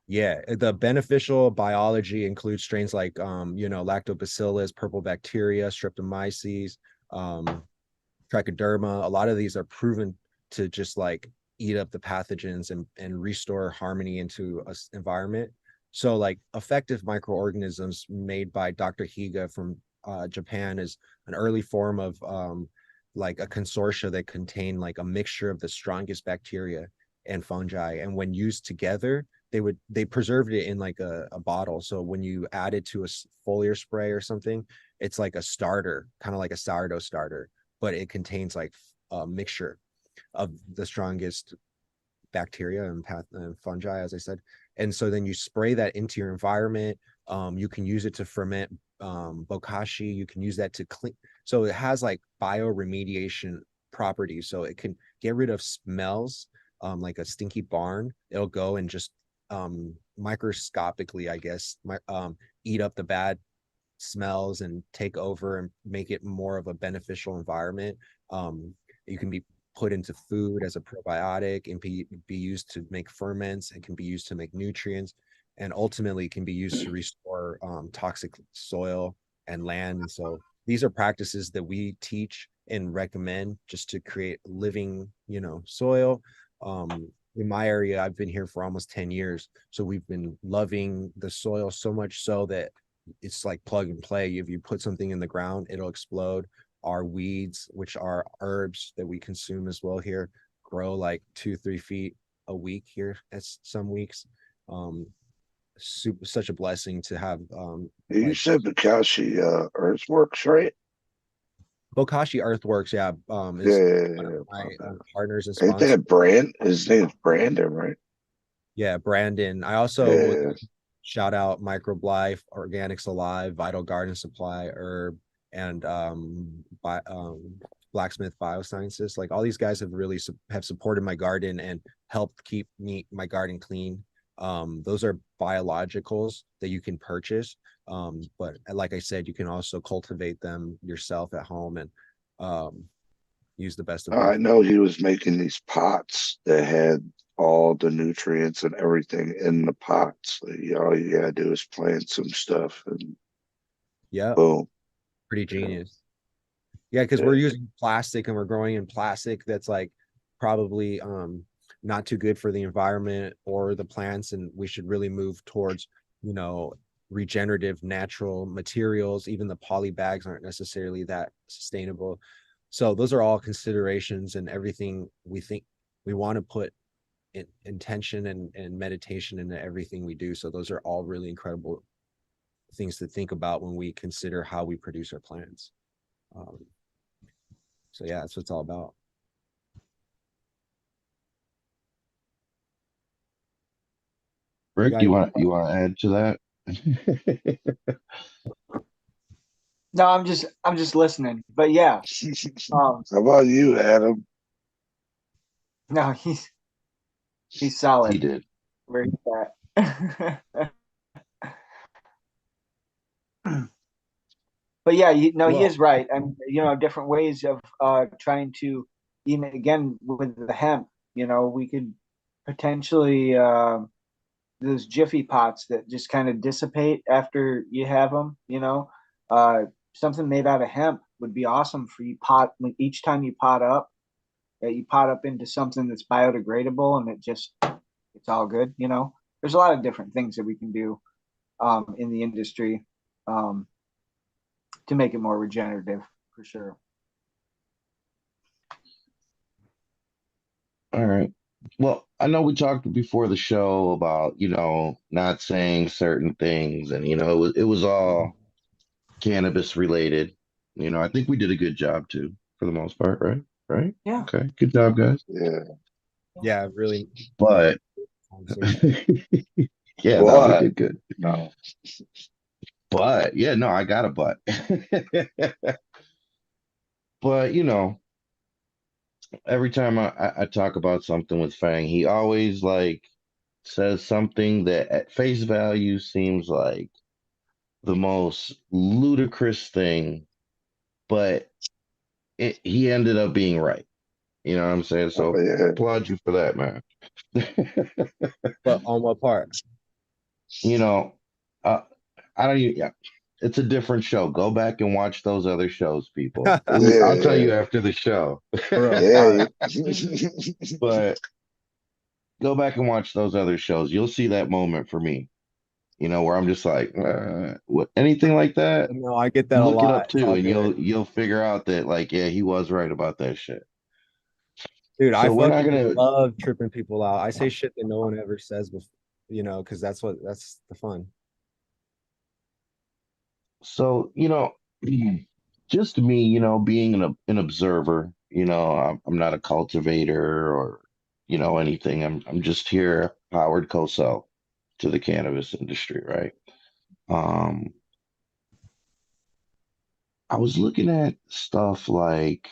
Yeah, the beneficial biology includes strains like lactobacillus, purple bacteria, streptomyces, trichoderma. A lot of these are proven to just like eat up the pathogens and restore harmony into an environment. So like effective microorganisms made by Dr. Higa from Japan is an early form of like a consortia that contain like a mixture of the strongest bacteria and fungi, and when used together, they preserved it in like a bottle. So when you add it to a foliar spray or something, it's like a starter, kind of like a sourdough starter, but it contains like a mixture of the strongest bacteria and fungi, as I said. And so then you spray that into your environment. You can use it to ferment bokashi. You can use that to clean. So it has like bioremediation properties. So it can get rid of smells, like a stinky barn. It'll go and just microscopically, I guess, eat up the bad smells and take over and make it more of a beneficial environment. You can be put into food as a probiotic and be used to make ferments. It can be used to make nutrients, and ultimately can be used to restore toxic soil and land. And so these are practices that we teach and recommend just to create living, soil. In my area, I've been here for almost 10 years. So we've been loving the soil so much so that it's like plug and play. If you put something in the ground, it'll explode. Our weeds, which are herbs that we consume as well here, grow like 2-3 feet a week here at some weeks. Such a blessing to have. You said Bokashi Earthworks, right? Bokashi Earthworks, yeah. Is one of my partners and Ain't sponsors. that Brand? His name's Brandon, right? Yeah, Brandon. I also shout out Microbe Life, Organics Alive, Vital Garden Supply, Herb, and Blacksmith Biosciences. Like all these guys have really have supported my garden and helped keep my garden clean. Those are biologicals that you can purchase. But like I said, you can also cultivate them yourself at home and use the best of I both. know he was making these pots that had all the nutrients and everything in the pots. All you gotta do is plant some stuff and boom. Pretty genius. Yeah, because we're using plastic and we're growing in plastic that's like probably not too good for the environment or the plants, and we should really move towards regenerative natural materials. Even the poly bags aren't necessarily that sustainable. So those are all considerations, and everything we think we want to put intention and meditation into everything we do. So those are all really incredible things to think about when we consider how we produce our plants. So yeah, that's what it's all about. Rick, you want to add to that? No, I'm just listening. But yeah. How about you, Adam? No, he's solid. He did. Where he's at. But yeah, he is right. And different ways of trying to, even again with the hemp, we could potentially those jiffy pots that just kind of dissipate after you have them. Something made out of hemp would be awesome for you. Each time you pot up, you pot up into something that's biodegradable, and it's all good. There's a lot of different things that we can do in the industry to make it more regenerative, for sure. All right. Well, I know we talked before the show about, not saying certain things, and it was all cannabis related. I think we did a good job too, for the most part, right? Right? Yeah. Okay. Good job, guys. Yeah, really. But yeah, no, we did good. No. But yeah, no, I got a but. But every time I talk about something with Fang, he always says something that at face value seems like the most ludicrous thing, but he ended up being right. You know what I'm saying? So applaud you for that, man. But on what part? I don't even. Yeah, it's a different show. Go back and watch those other shows, people. I'll tell you after the show. But go back and watch those other shows. You'll see that moment for me. Where I'm just like, what? Anything like that? No, I get that a Look lot. it up too, and you'll figure out that yeah, he was right about that shit. Dude, So we're not gonna love tripping people out. I say shit that no one ever says before, because that's the fun. So, just me, being an observer, I'm not a cultivator or, anything. I'm just here, Howard Cosell, to the cannabis industry, right? I was looking at stuff like,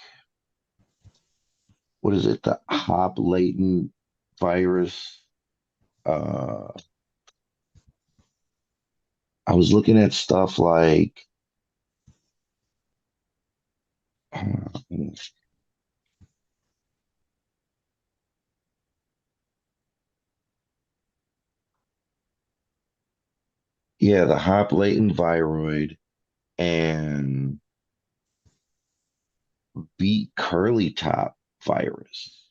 what is it? The hop latent virus. I was looking at stuff like Yeah, the hop latent viroid and beet curly top virus.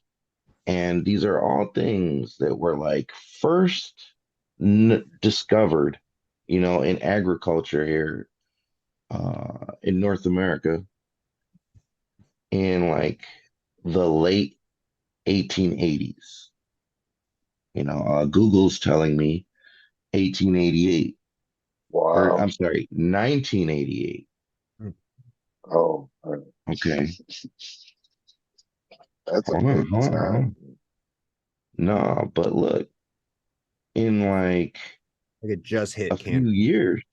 And these are all things that were like first discovered, in agriculture here in North America in like the late 1880s. Google's telling me 1888, or Wow. I'm sorry, 1988. Oh, Okay. that's a Hold on, big hold on, hold time. on. No, but look, in like it just hit a few years,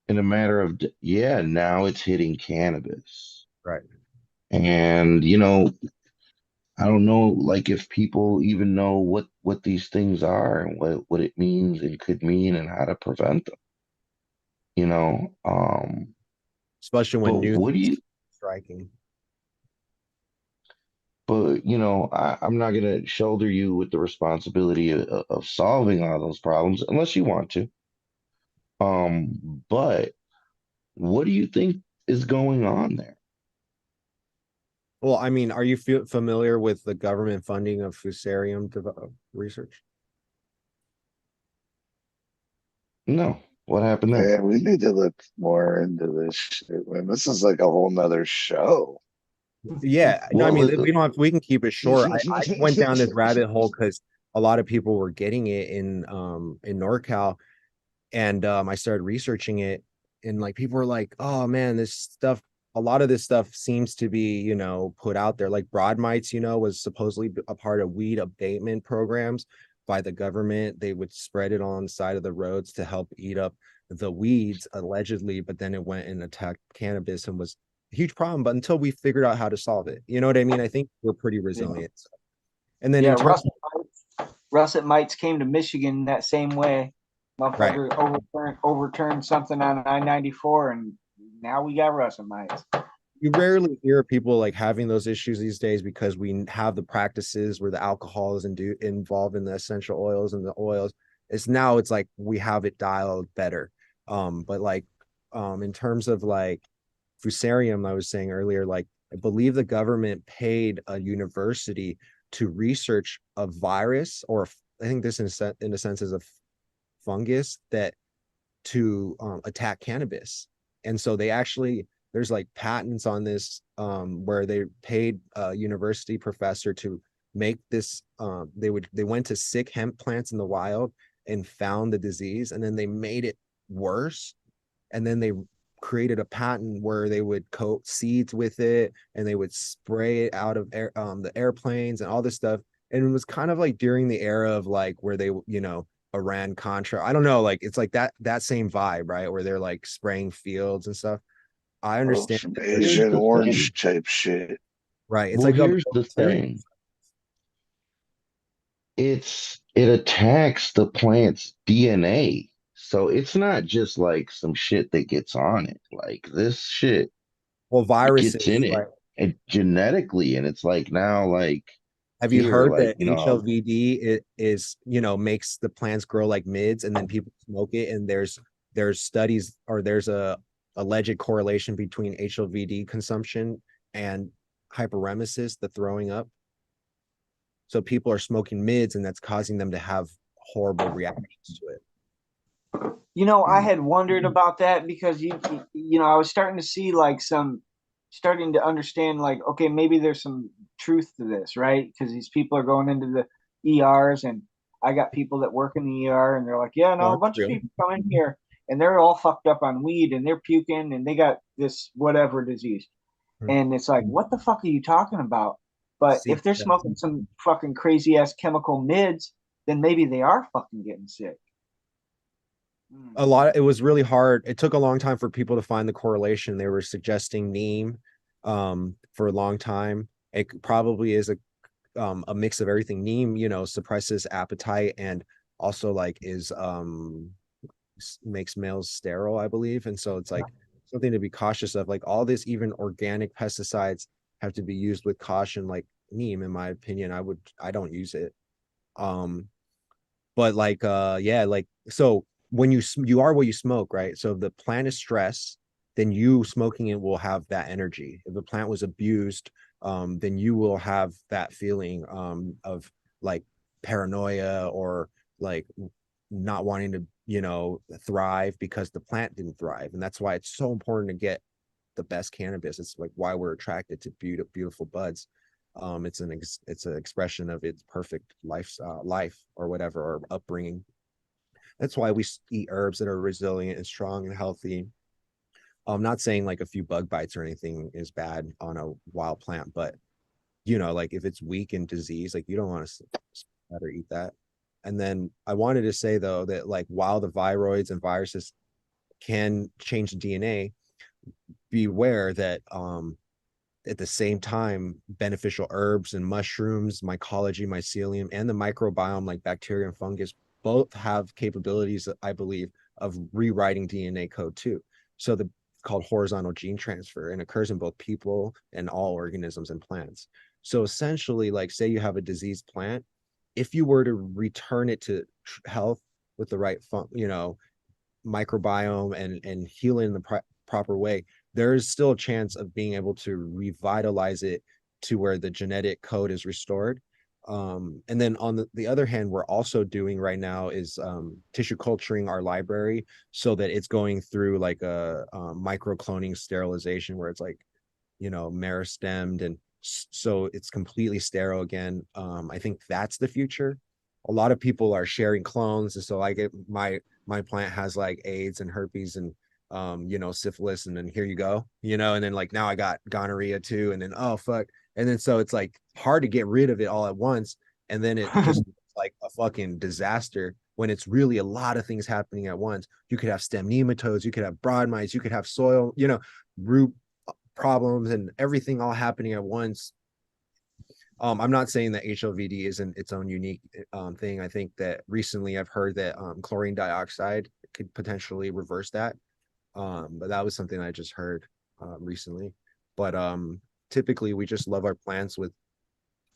in a matter of, yeah, now it's hitting cannabis. Right. And, I don't know, like if people even know what these things are and what it means and could mean and how to prevent them. Especially But when new what do you, striking. but I'm not gonna shoulder you with the responsibility of solving all those problems unless you want to. But what do you think is going on there? Well, I mean, are you familiar with the government funding of fusarium research? No. What happened there? Man, we need to look more into this shit, man. This is like a whole nother show. Yeah, no, I Well, mean, we can keep it short. I went down this rabbit hole because a lot of people were getting it in NorCal, and I started researching it, and like people were like, oh man, this stuff, a lot of this stuff seems to be, put out there. Like broad mites, was supposedly a part of weed abatement programs by the government. They would spread it on the side of the roads to help eat up the weeds, allegedly, but then it went and attacked cannabis and was a huge problem. But until we figured out how to solve it, you know what I mean? I think we're pretty resilient. And then Yeah, in terms russet mites came to Michigan that same way. Motherfucker overturned something on I-94, and now we got russet mites. you rarely hear people like having those issues these days because we have the practices where the alcohol is involved in the essential oils and the oils. It's like we have it dialed better. But like in terms of like fusarium, I was saying earlier, like I believe the government paid a university to research a virus, or I think this in a sense is a fungus that to attack cannabis. And so they actually, there's like patents on this where they paid a university professor to make this. They went to sick hemp plants in the wild and found the disease, and then they made it worse. And then they created a patent where they would coat seeds with it and they would spray it out of the airplanes and all this stuff. And it was kind of like during the era of like where they, Iran Contra. I don't know, like it's like that same vibe, right? Where they're like spraying fields and stuff. I understand some Asian orange type shit. Right. It's Well, like here's the thing. It attacks the plant's DNA. So it's not just like some shit that gets on it. Like this shit viruses gets in it right? And genetically, and it's like now like have you heard like, that HLVD is makes the plants grow like mids, and then people smoke it, and there's studies, or there's a alleged correlation between HLVD consumption and hyperemesis, the throwing up. So people are smoking mids, and that's causing them to have horrible reactions to it. I had wondered about that because I was starting to see like starting to understand like, okay, maybe there's some truth to this, right? Because these people are going into the ERs, and I got people that work in the ER, and they're like, yeah, no, a bunch of people come in here and they're all fucked up on weed and they're puking and they got this whatever disease. And it's like, what the fuck are you talking about? But if they're smoking some fucking crazy ass chemical mids, then maybe they are fucking getting sick. It was really hard. It took a long time for people to find the correlation. They were suggesting neem for a long time. It probably is a mix of everything. Neem, suppresses appetite and also like is makes males sterile, I believe. And so it's like something to be cautious of. Like all this, even organic pesticides have to be used with caution. Like neem, in my opinion, I don't use it. But like so when you are what you smoke, right? So if the plant is stressed, then you smoking it will have that energy. If the plant was abused, then you will have that feeling of like paranoia or like not wanting to, thrive because the plant didn't thrive. And that's why it's so important to get the best cannabis. It's like why we're attracted to beautiful buds. It's an expression of its perfect life or whatever, or upbringing. That's why we eat herbs that are resilient and strong and healthy. I'm not saying like a few bug bites or anything is bad on a wild plant, but like if it's weak and diseased, like you don't want to better eat that. And then I wanted to say though that like while the viroids and viruses can change the DNA, beware that at the same time beneficial herbs and mushrooms, mycology, mycelium, and the microbiome like bacteria and fungus both have capabilities, I believe, of rewriting DNA code too. So called horizontal gene transfer, and occurs in both people and all organisms and plants. So essentially, like say you have a diseased plant, if you were to return it to health with the right microbiome and heal it in the proper way, there is still a chance of being able to revitalize it to where the genetic code is restored. And then on the other hand, we're also doing right now is tissue culturing our library so that it's going through like a microcloning sterilization where it's like, meristemmed, and so it's completely sterile again. I think that's the future. A lot of people are sharing clones, and so like my plant has like AIDS and herpes and syphilis, and then here you go, and then like now I got gonorrhea too, and then oh fuck. And then so it's like hard to get rid of it all at once. And then it just looks like a fucking disaster when it's really a lot of things happening at once. You could have stem nematodes, you could have broad mites, you could have soil, root problems and everything all happening at once. I'm not saying that HLVD isn't its own unique thing. I think that recently I've heard that chlorine dioxide could potentially reverse that. But that was something I just heard recently. But typically we just love our plants with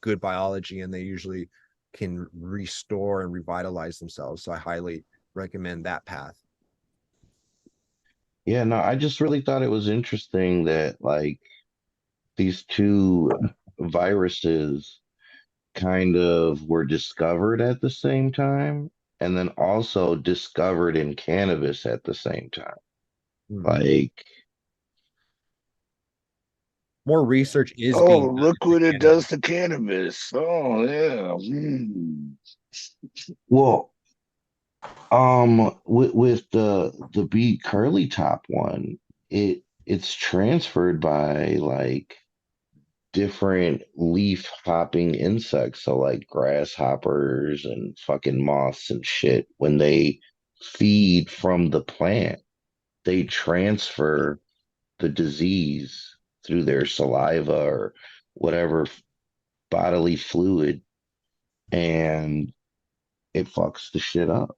good biology, and they usually can restore and revitalize themselves. So I highly recommend that path. Yeah, no, I just really thought it was interesting that like these two viruses kind of were discovered at the same time, and then also discovered in cannabis at the same time. Like more research is being done. Look what it does to cannabis. Oh yeah. Well, with the Beat Curly Top one, it's transferred by like different leaf hopping insects, so like grasshoppers and fucking moths and shit. When they feed from the plant, they transfer the disease through their saliva or whatever bodily fluid, and it fucks the shit up.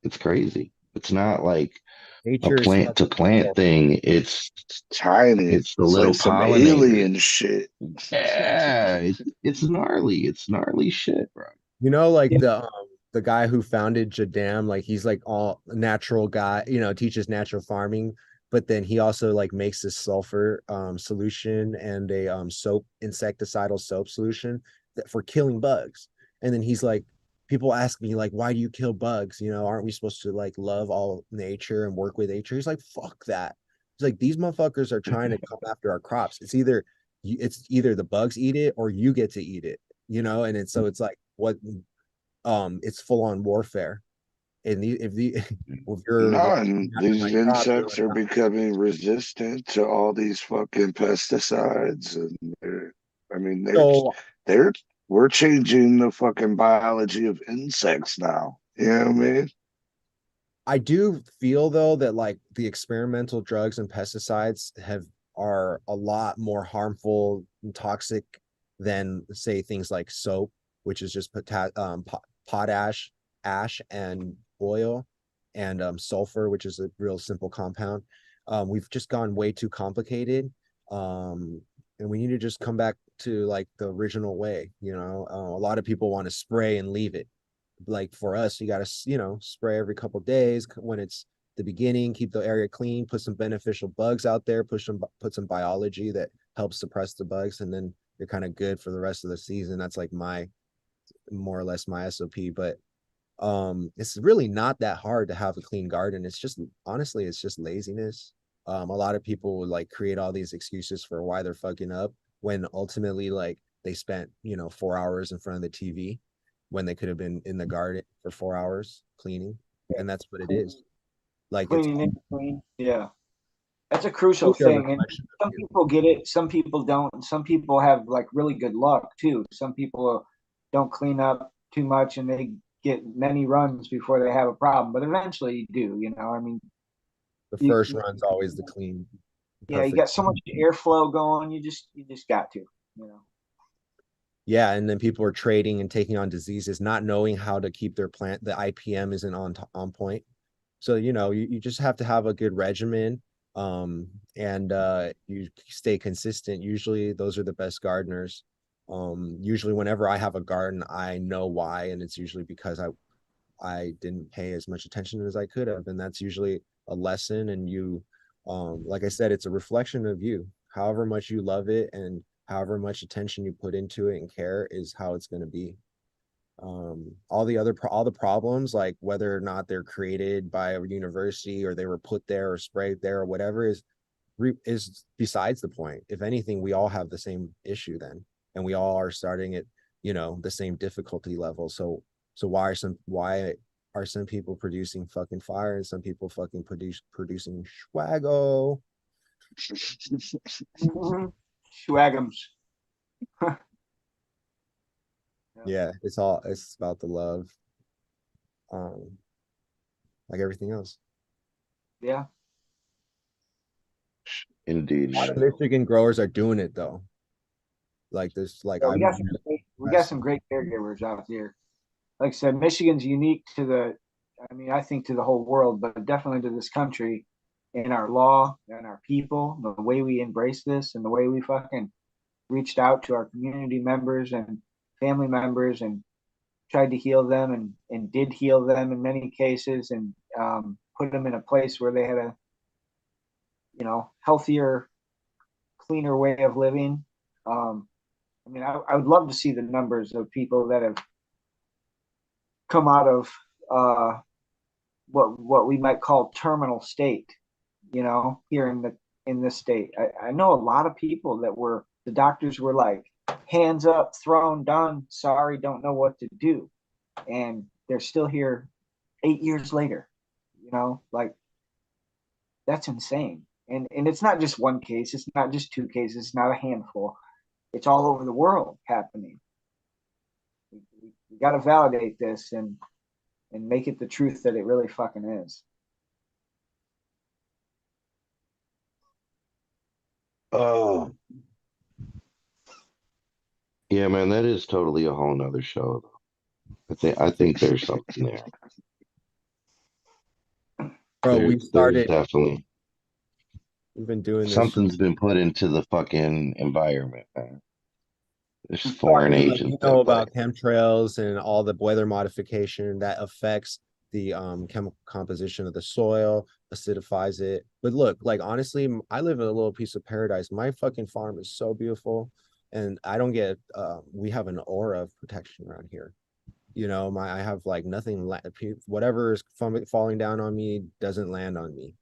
It's crazy. It's not like a plant to plant thing. It's tiny. It's the it's little like some pollinator. alien shit. Yeah, it's gnarly. It's gnarly shit, bro. Like the guy who founded Jadam, like he's like all natural guy, teaches natural farming, but then he also like makes this sulfur solution and a soap, insecticidal soap solution for killing bugs. And then he's like, people ask me like, why do you kill bugs? Aren't we supposed to like love all nature and work with nature? He's like, fuck that. He's like, these motherfuckers are trying to come after our crops. It's either the bugs eat it or you get to eat it, and it's so it's like what it's full on warfare. And if you're these insects are becoming resistant to all these fucking pesticides, and we're changing the fucking biology of insects now. You know what I mean? I do feel though that like the experimental drugs and pesticides are a lot more harmful and toxic than say things like soap, which is just potash, ash, and oil, and sulfur, which is a real simple compound. We've just gone way too complicated, and we need to just come back to like the original way. A lot of people want to spray and leave it, like for us, you got to, spray every couple days when it's the beginning, keep the area clean, put some beneficial bugs out there, put some biology that helps suppress the bugs, and then you're kind of good for the rest of the season. That's like more or less my SOP. But it's really not that hard to have a clean garden. It's just, honestly, it's just laziness. A lot of people would like create all these excuses for why they're fucking up, when ultimately like they spent 4 hours in front of the TV when they could have been in the garden for 4 hours cleaning. And that's what it is. Like cleaning and clean. Yeah. That's a crucial thing. And some people get it, some people don't. And some people have like really good luck too. Some people don't clean up too much and they get many runs before they have a problem. But eventually you do, I mean, the first run's always the clean. Yeah, you got so much airflow going, you just got to. Yeah, and then people are trading and taking on diseases, not knowing how to keep their plant. The IPM isn't on point. So, you just have to have a good regimen, and you stay consistent. Usually those are the best gardeners. Usually whenever I have a garden, I know why, and it's usually because I didn't pay as much attention as I could have. And that's usually a lesson. And like I said, it's a reflection of you. However much you love it and however much attention you put into it and care is how it's going to be. All the problems, like whether or not they're created by a university or they were put there or sprayed there or whatever, is besides the point. If anything, we all have the same issue then, and we all are starting at the same difficulty level. So why are some people producing fucking fire and some people fucking producing schwaggo? Schwagums. Yeah, it's about the love, like everything else. Yeah, indeed. A lot of Michigan growers are doing it though. Like this, like we got some great caregivers out here. Like I said, Michigan's unique I think to the whole world, but definitely to this country, in our law and our people, the way we embrace this and the way we fucking reached out to our community members and family members and tried to heal them and did heal them in many cases, and put them in a place where they had a healthier, cleaner way of living. I would love to see the numbers of people that have come out of what we might call terminal state, here in this state. I know a lot of people that the doctors were like, hands up, thrown, done, sorry, don't know what to do. And they're still here 8 years later, like that's insane. And it's not just one case, it's not just two cases, it's not a handful. It's all over the world happening. We got to validate this and make it the truth that it really fucking is. Oh, yeah, man, that is totally a whole nother show, though. I think there's something there. Bro, we started definitely. We've been doing this. Something's been put into the fucking environment, man. There's foreign agents. About chemtrails and all the weather modification that affects the chemical composition of the soil, acidifies it. But look, like honestly, I live in a little piece of paradise. My fucking farm is so beautiful, and I don't get. We have an aura of protection around here. I have like nothing. Whatever is falling down on me doesn't land on me.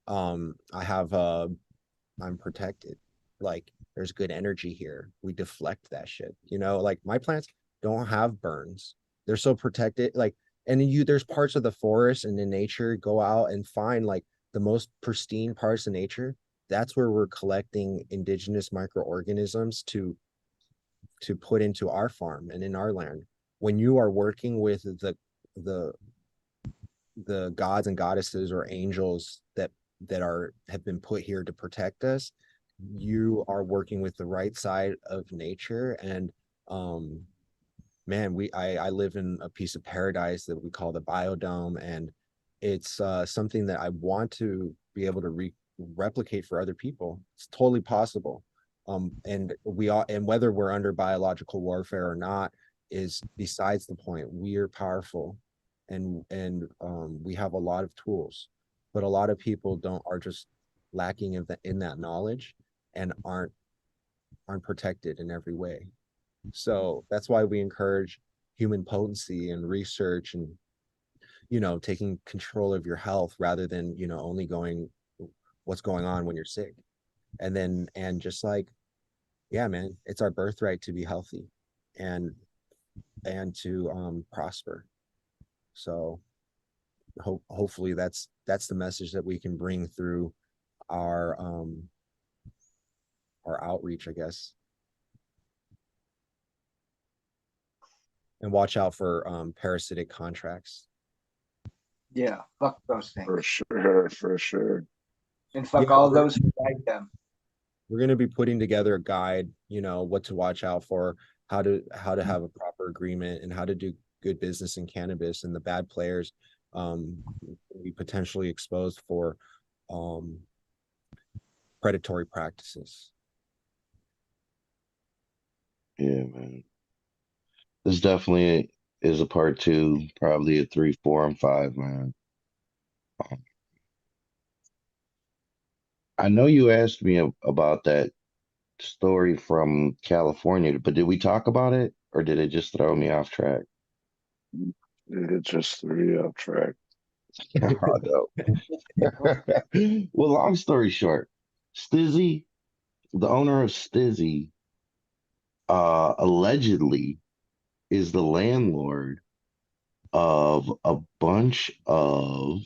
I have I'm protected. Like there's good energy here. We deflect that shit. Like my plants don't have burns. They're so protected. Like, and there's parts of the forest and in nature, go out and find like the most pristine parts of nature. That's where we're collecting indigenous microorganisms to put into our farm and in our land. When you are working with the gods and goddesses or angels that have been put here to protect us, you are working with the right side of nature. And man, I live in a piece of paradise that we call the biodome, and it's something that I want to be able to replicate for other people. It's totally possible. And whether we're under biological warfare or not, is besides the point. We're powerful, and we have a lot of tools, but a lot of people are just lacking in that knowledge, and aren't protected in every way. So that's why we encourage human potency and research, and taking control of your health rather than only going what's going on when you're sick. And just like, yeah, man, it's our birthright to be healthy and to prosper. So hopefully that's the message that we can bring through our outreach, I guess. And watch out for parasitic contracts. Yeah, fuck those things. For sure. And fuck all those who like them. We're going to be putting together a guide, what to watch out for, how to have a proper agreement, and how to do good business in cannabis, and the bad players be potentially exposed for predatory practices. Yeah, man. This definitely is a part 2, probably a 3, 4, and 5, man. I know you asked me about that story from California, but did we talk about it, or did it just throw me off track? It just threw you off track. Oh, no. Well, long story short, Stizzy, the owner of Stizzy, allegedly is the landlord of a bunch of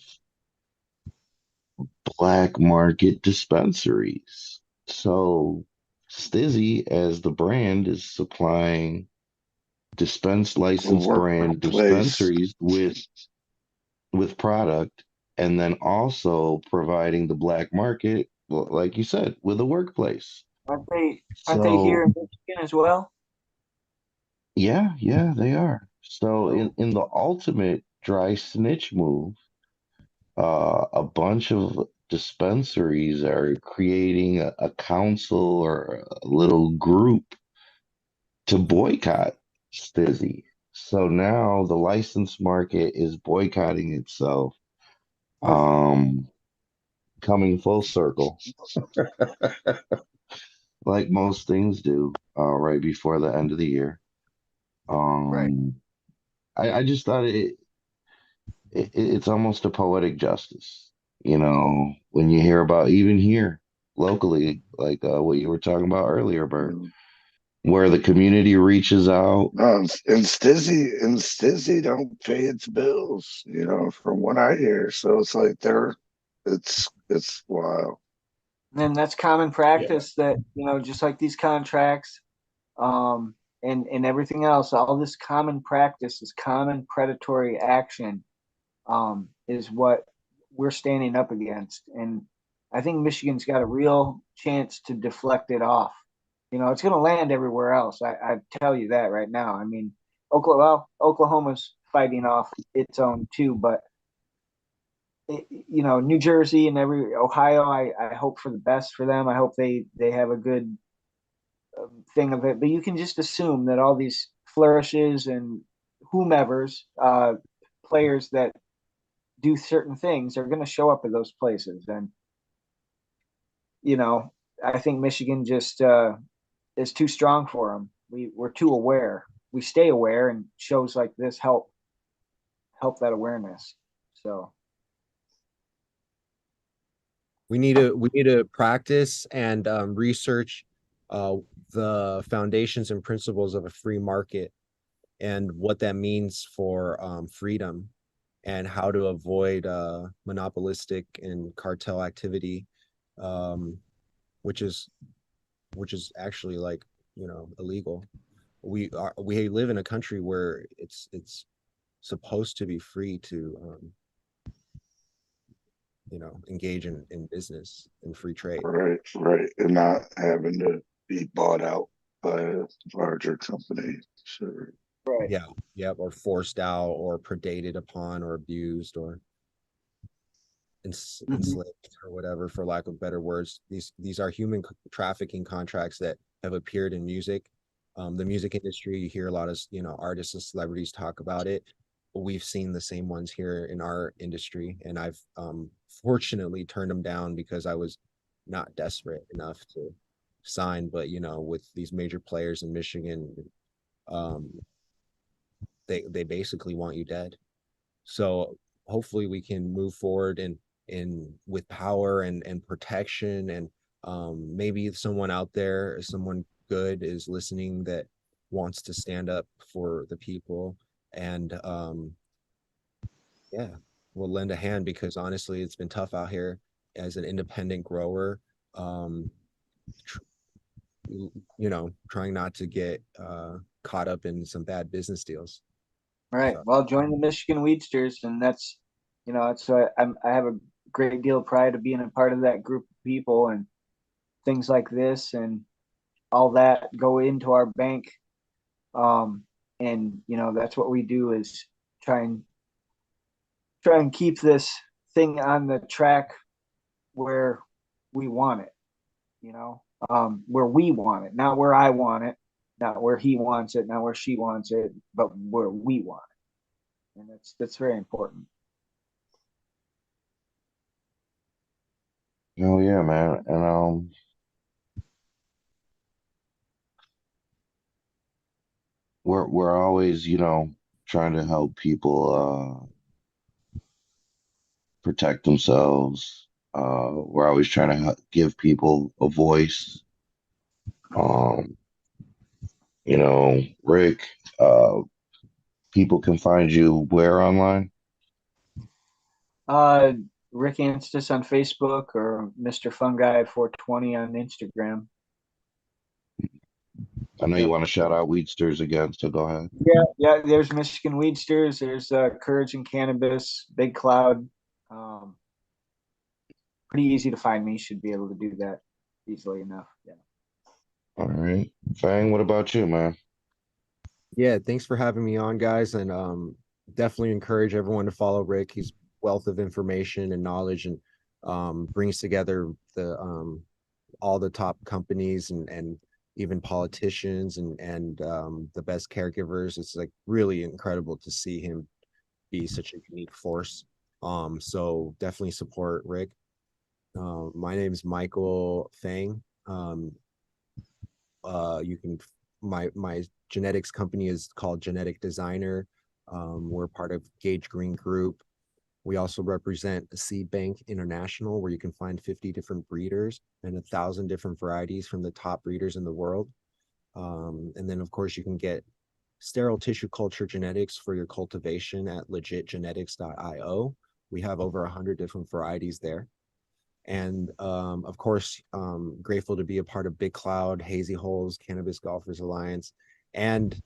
black market dispensaries. So Stizzy, as the brand, is supplying licensed brand dispensaries with product, and then also providing the black market, well, like you said, with a workplace. Aren't they here in Michigan as well? Yeah, they are. So in the ultimate dry snitch move, a bunch of dispensaries are creating a council or a little group to boycott Stizzy. So now the license market is boycotting itself, coming full circle, like most things do, right before the end of the year. Right. I just thought it's almost a poetic justice, when you hear about, even here locally, like what you were talking about earlier, Bert, where the community reaches out. And Stizzy don't pay its bills, from what I hear. So it's like it's wild. And that's common practice that, just like these contracts, and everything else, all this common practice, this common predatory action, is what we're standing up against. And I think Michigan's got a real chance to deflect it off. It's going to land everywhere else. I tell you that right now. I mean, Oklahoma's fighting off its own too, but New Jersey and Ohio, I hope for the best for them. I hope they have a good thing of it. But you can just assume that all these flourishes and whomever's players that do certain things are going to show up at those places. And I think Michigan just is too strong for them. We're too aware. We stay aware, and shows like this help that awareness. So we need to practice and research the foundations and principles of a free market, and what that means for freedom, and how to avoid monopolistic and cartel activity, which is actually, like, illegal. We live in a country where it's supposed to be free to engage in business and free trade. Right. And not having to be bought out by a larger company. Sure. Right. Yeah, or forced out, or predated upon, or abused, or enslaved, or whatever, for lack of better words. These are human trafficking contracts that have appeared in music, The music industry, you hear a lot of, artists and celebrities talk about it. We've seen the same ones here in our industry, and I've fortunately turned them down because I was not desperate enough to sign. But with these major players in Michigan, they basically want you dead. So hopefully we can move forward in with power and protection, and maybe someone out there, someone good is listening that wants to stand up for the people, and yeah, we'll lend a hand, because honestly it's been tough out here as an independent grower, trying not to get caught up in some bad business deals. All right. Well, join the Michigan Weedsters, and that's, it's I have a great deal of pride of being a part of that group of people, and things like this and all that go into our bank. And that's what we do, is try and keep this thing on the track where we want it, where we want it, not where I want it, not where he wants it, not where she wants it, but where we want it. And that's very important. Oh yeah, man. And we're always, trying to help people protect themselves. We're always trying to give people a voice. Rick, people can find you where online? Rick Anstis on Facebook, or Mr. Fungi 420 on Instagram. I know you want to shout out Weedsters again, so go ahead. Yeah. There's Michigan Weedsters. There's Courage and Cannabis, Big Cloud. Pretty easy to find me. Should be able to do that easily enough. Yeah. All right, Fang, what about you, man? Yeah, thanks for having me on, guys, and definitely encourage everyone to follow Rick. He's wealth of information and knowledge, and brings together the all the top companies and even politicians and the best caregivers. It's like really incredible to see him be such a unique force. So definitely support Rick. My name is Michael Fang. You can my genetics company is called Genetic Designer. We're part of Gage Green Group. We also represent a Seed Bank International, where you can find 50 different breeders and 1,000 different varieties from the top breeders in the world. And then, of course, you can get sterile tissue culture genetics for your cultivation at legitgenetics.io. We have over 100 different varieties there. And of course, grateful to be a part of Big Cloud, Hazy Holes, Cannabis Golfers Alliance, and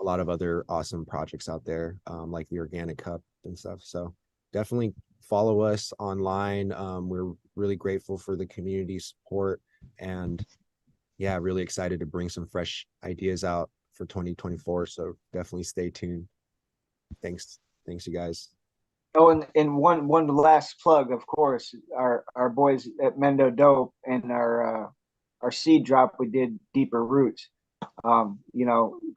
a lot of other awesome projects out there, like the Organic Cup and stuff. So definitely follow us online. We're really grateful for the community support, and yeah, really excited to bring some fresh ideas out for 2024. So definitely stay tuned. Thanks you guys. Oh, and one last plug, of course, our boys at Mendo Dope and our seed drop we did, Deeper Roots.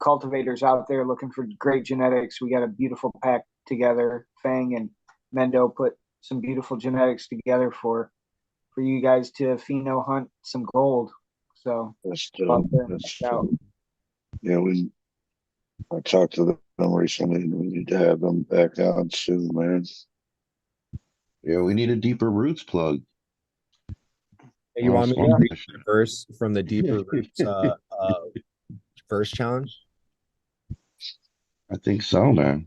Cultivators out there looking for great genetics. We got a beautiful pack together. Fang and Mendo put some beautiful genetics together for you guys to pheno hunt some gold. So yeah, I talked to them recently, and we need to have them back on soon, man. Yeah, we need a Deeper Roots plug. You want me to read the verse from the Deeper Roots verse challenge? I think so, man.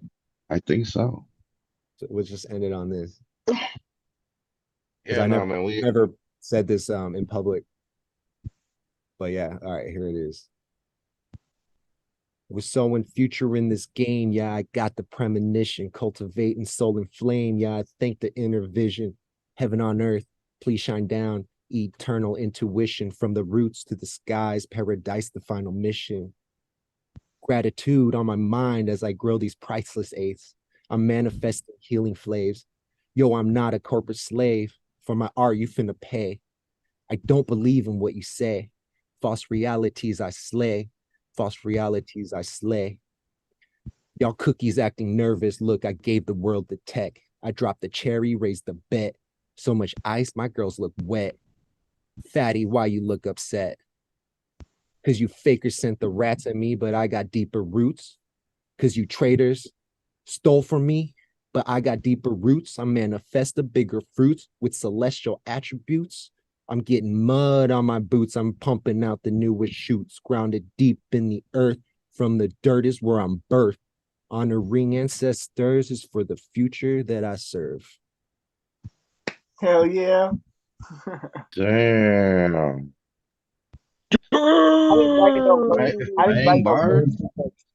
I think so. So we'll just end it on this. Yeah, I no, man. never said this in public. But yeah, all right, here it is. Was sowing future in this game. Yeah, I got the premonition, cultivating soul and flame. Yeah, I think the inner vision, heaven on earth, please shine down. Eternal intuition from the roots to the skies, paradise, the final mission. Gratitude on my mind as I grow these priceless eighths. I'm manifesting healing flaves. Yo, I'm not a corporate slave. For my art, you finna pay. I don't believe in what you say. False realities I slay. False realities I slay. Y'all cookies acting nervous. Look, I gave the world the tech. I dropped the cherry, raised the bet. So much ice, my girls look wet. Fatty, why you look upset? Cause you fakers sent the rats at me, but I got deeper roots. Cause you traitors stole from me, but I got deeper roots. I manifest the bigger fruits with celestial attributes. I'm getting mud on my boots. I'm pumping out the newest shoots, grounded deep in the earth. From the dirt is where I'm birthed. Honoring ancestors is for the future that I serve. Hell yeah. Damn. I bars.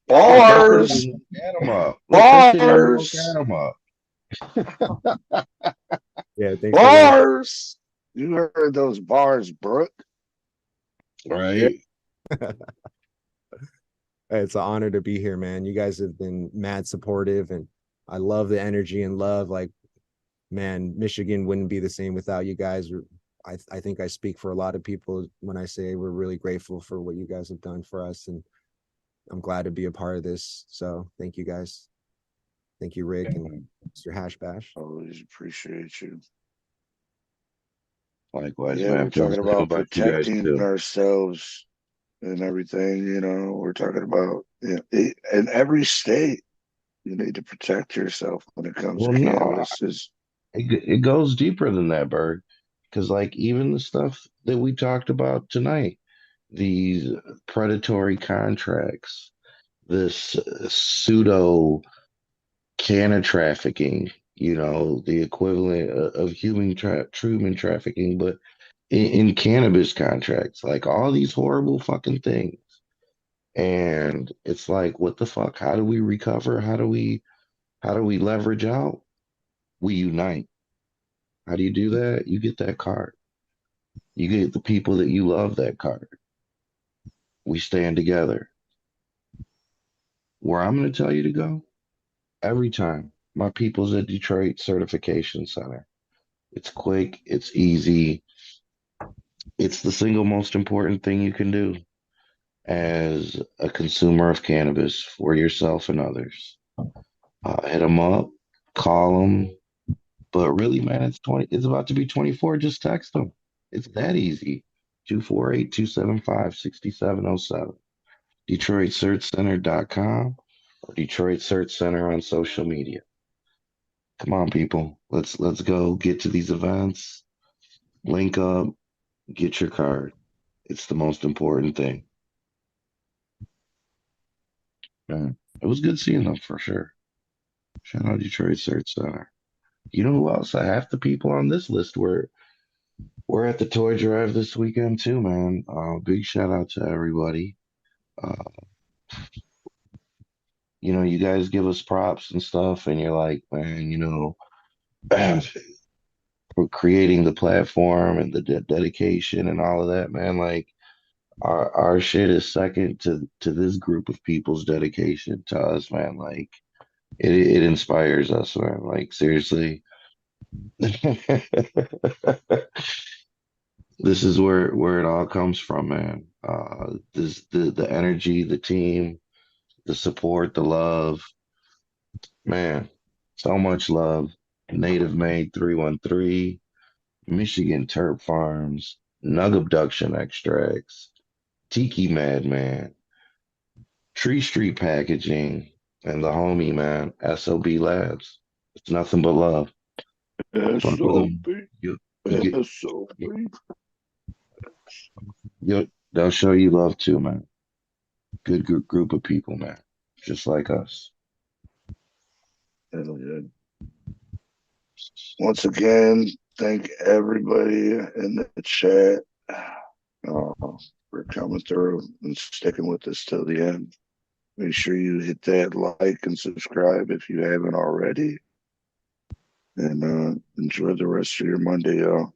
Bars. Get them up. Bars. Get them up. Yeah, thanks. Bars. You heard those bars, Brooke? Right. It's an honor to be here, man. You guys have been mad supportive, and I love the energy and love. Like, man, Michigan wouldn't be the same without you guys. I think I speak for a lot of people when I say we're really grateful for what you guys have done for us, and I'm glad to be a part of this. So thank you guys. Thank you, Rick and Mr. Hash Bash. Always appreciate you. Likewise, Yeah, man. we're talking about you guys protecting too. ourselves and everything, you know. We're talking about, you know, in every state, you need to protect yourself when it comes Well, to no, cannabis. it goes deeper than that, Berg. Because like even the stuff that we talked about tonight, these predatory contracts, this pseudo canna trafficking, you know, the equivalent of human trafficking, but in cannabis contracts, like all these horrible fucking things. And it's like, what the fuck? How do we recover? How do we leverage out? We unite. How do you do that? You get that card. You get the people that you love that card. We stand together. Where I'm going to tell you to go every time, my people's at Detroit Certification Center. It's quick, it's easy. It's the single most important thing you can do as a consumer of cannabis for yourself and others. Hit them up, call them. But really, man, it's about to be 24. Just text them. It's that easy. 248-275-6707. DetroitSearchCenter.com or Detroit Search Center on social media. Come on, people. Let's go get to these events. Link up, get your card. It's the most important thing. Man, it was good seeing them for sure. Shout out Detroit Search Center. You know who else? Half the people on this list were at the toy drive this weekend too, man. Big shout out to everybody. You know, you guys give us props and stuff, and you're like, man, you know, for creating the platform and the dedication and all of that, man. Like, our shit is second to this group of people's dedication to us, man. Like, it inspires us, man. Like, seriously. This is where it all comes from, man. The energy, the team, the support, the love, man. So much love. Native Made 313, Michigan Terp Farms, Nug Abduction Extracts, Tiki Madman, Tree Street Packaging, and the homie, man, SOB Labs. It's nothing but love. They'll show you love too, man. Good group of people, man. Just like us. Once again, thank everybody in the chat for coming through and sticking with us till the end. Make sure you hit that like and subscribe if you haven't already. And enjoy the rest of your Monday, y'all.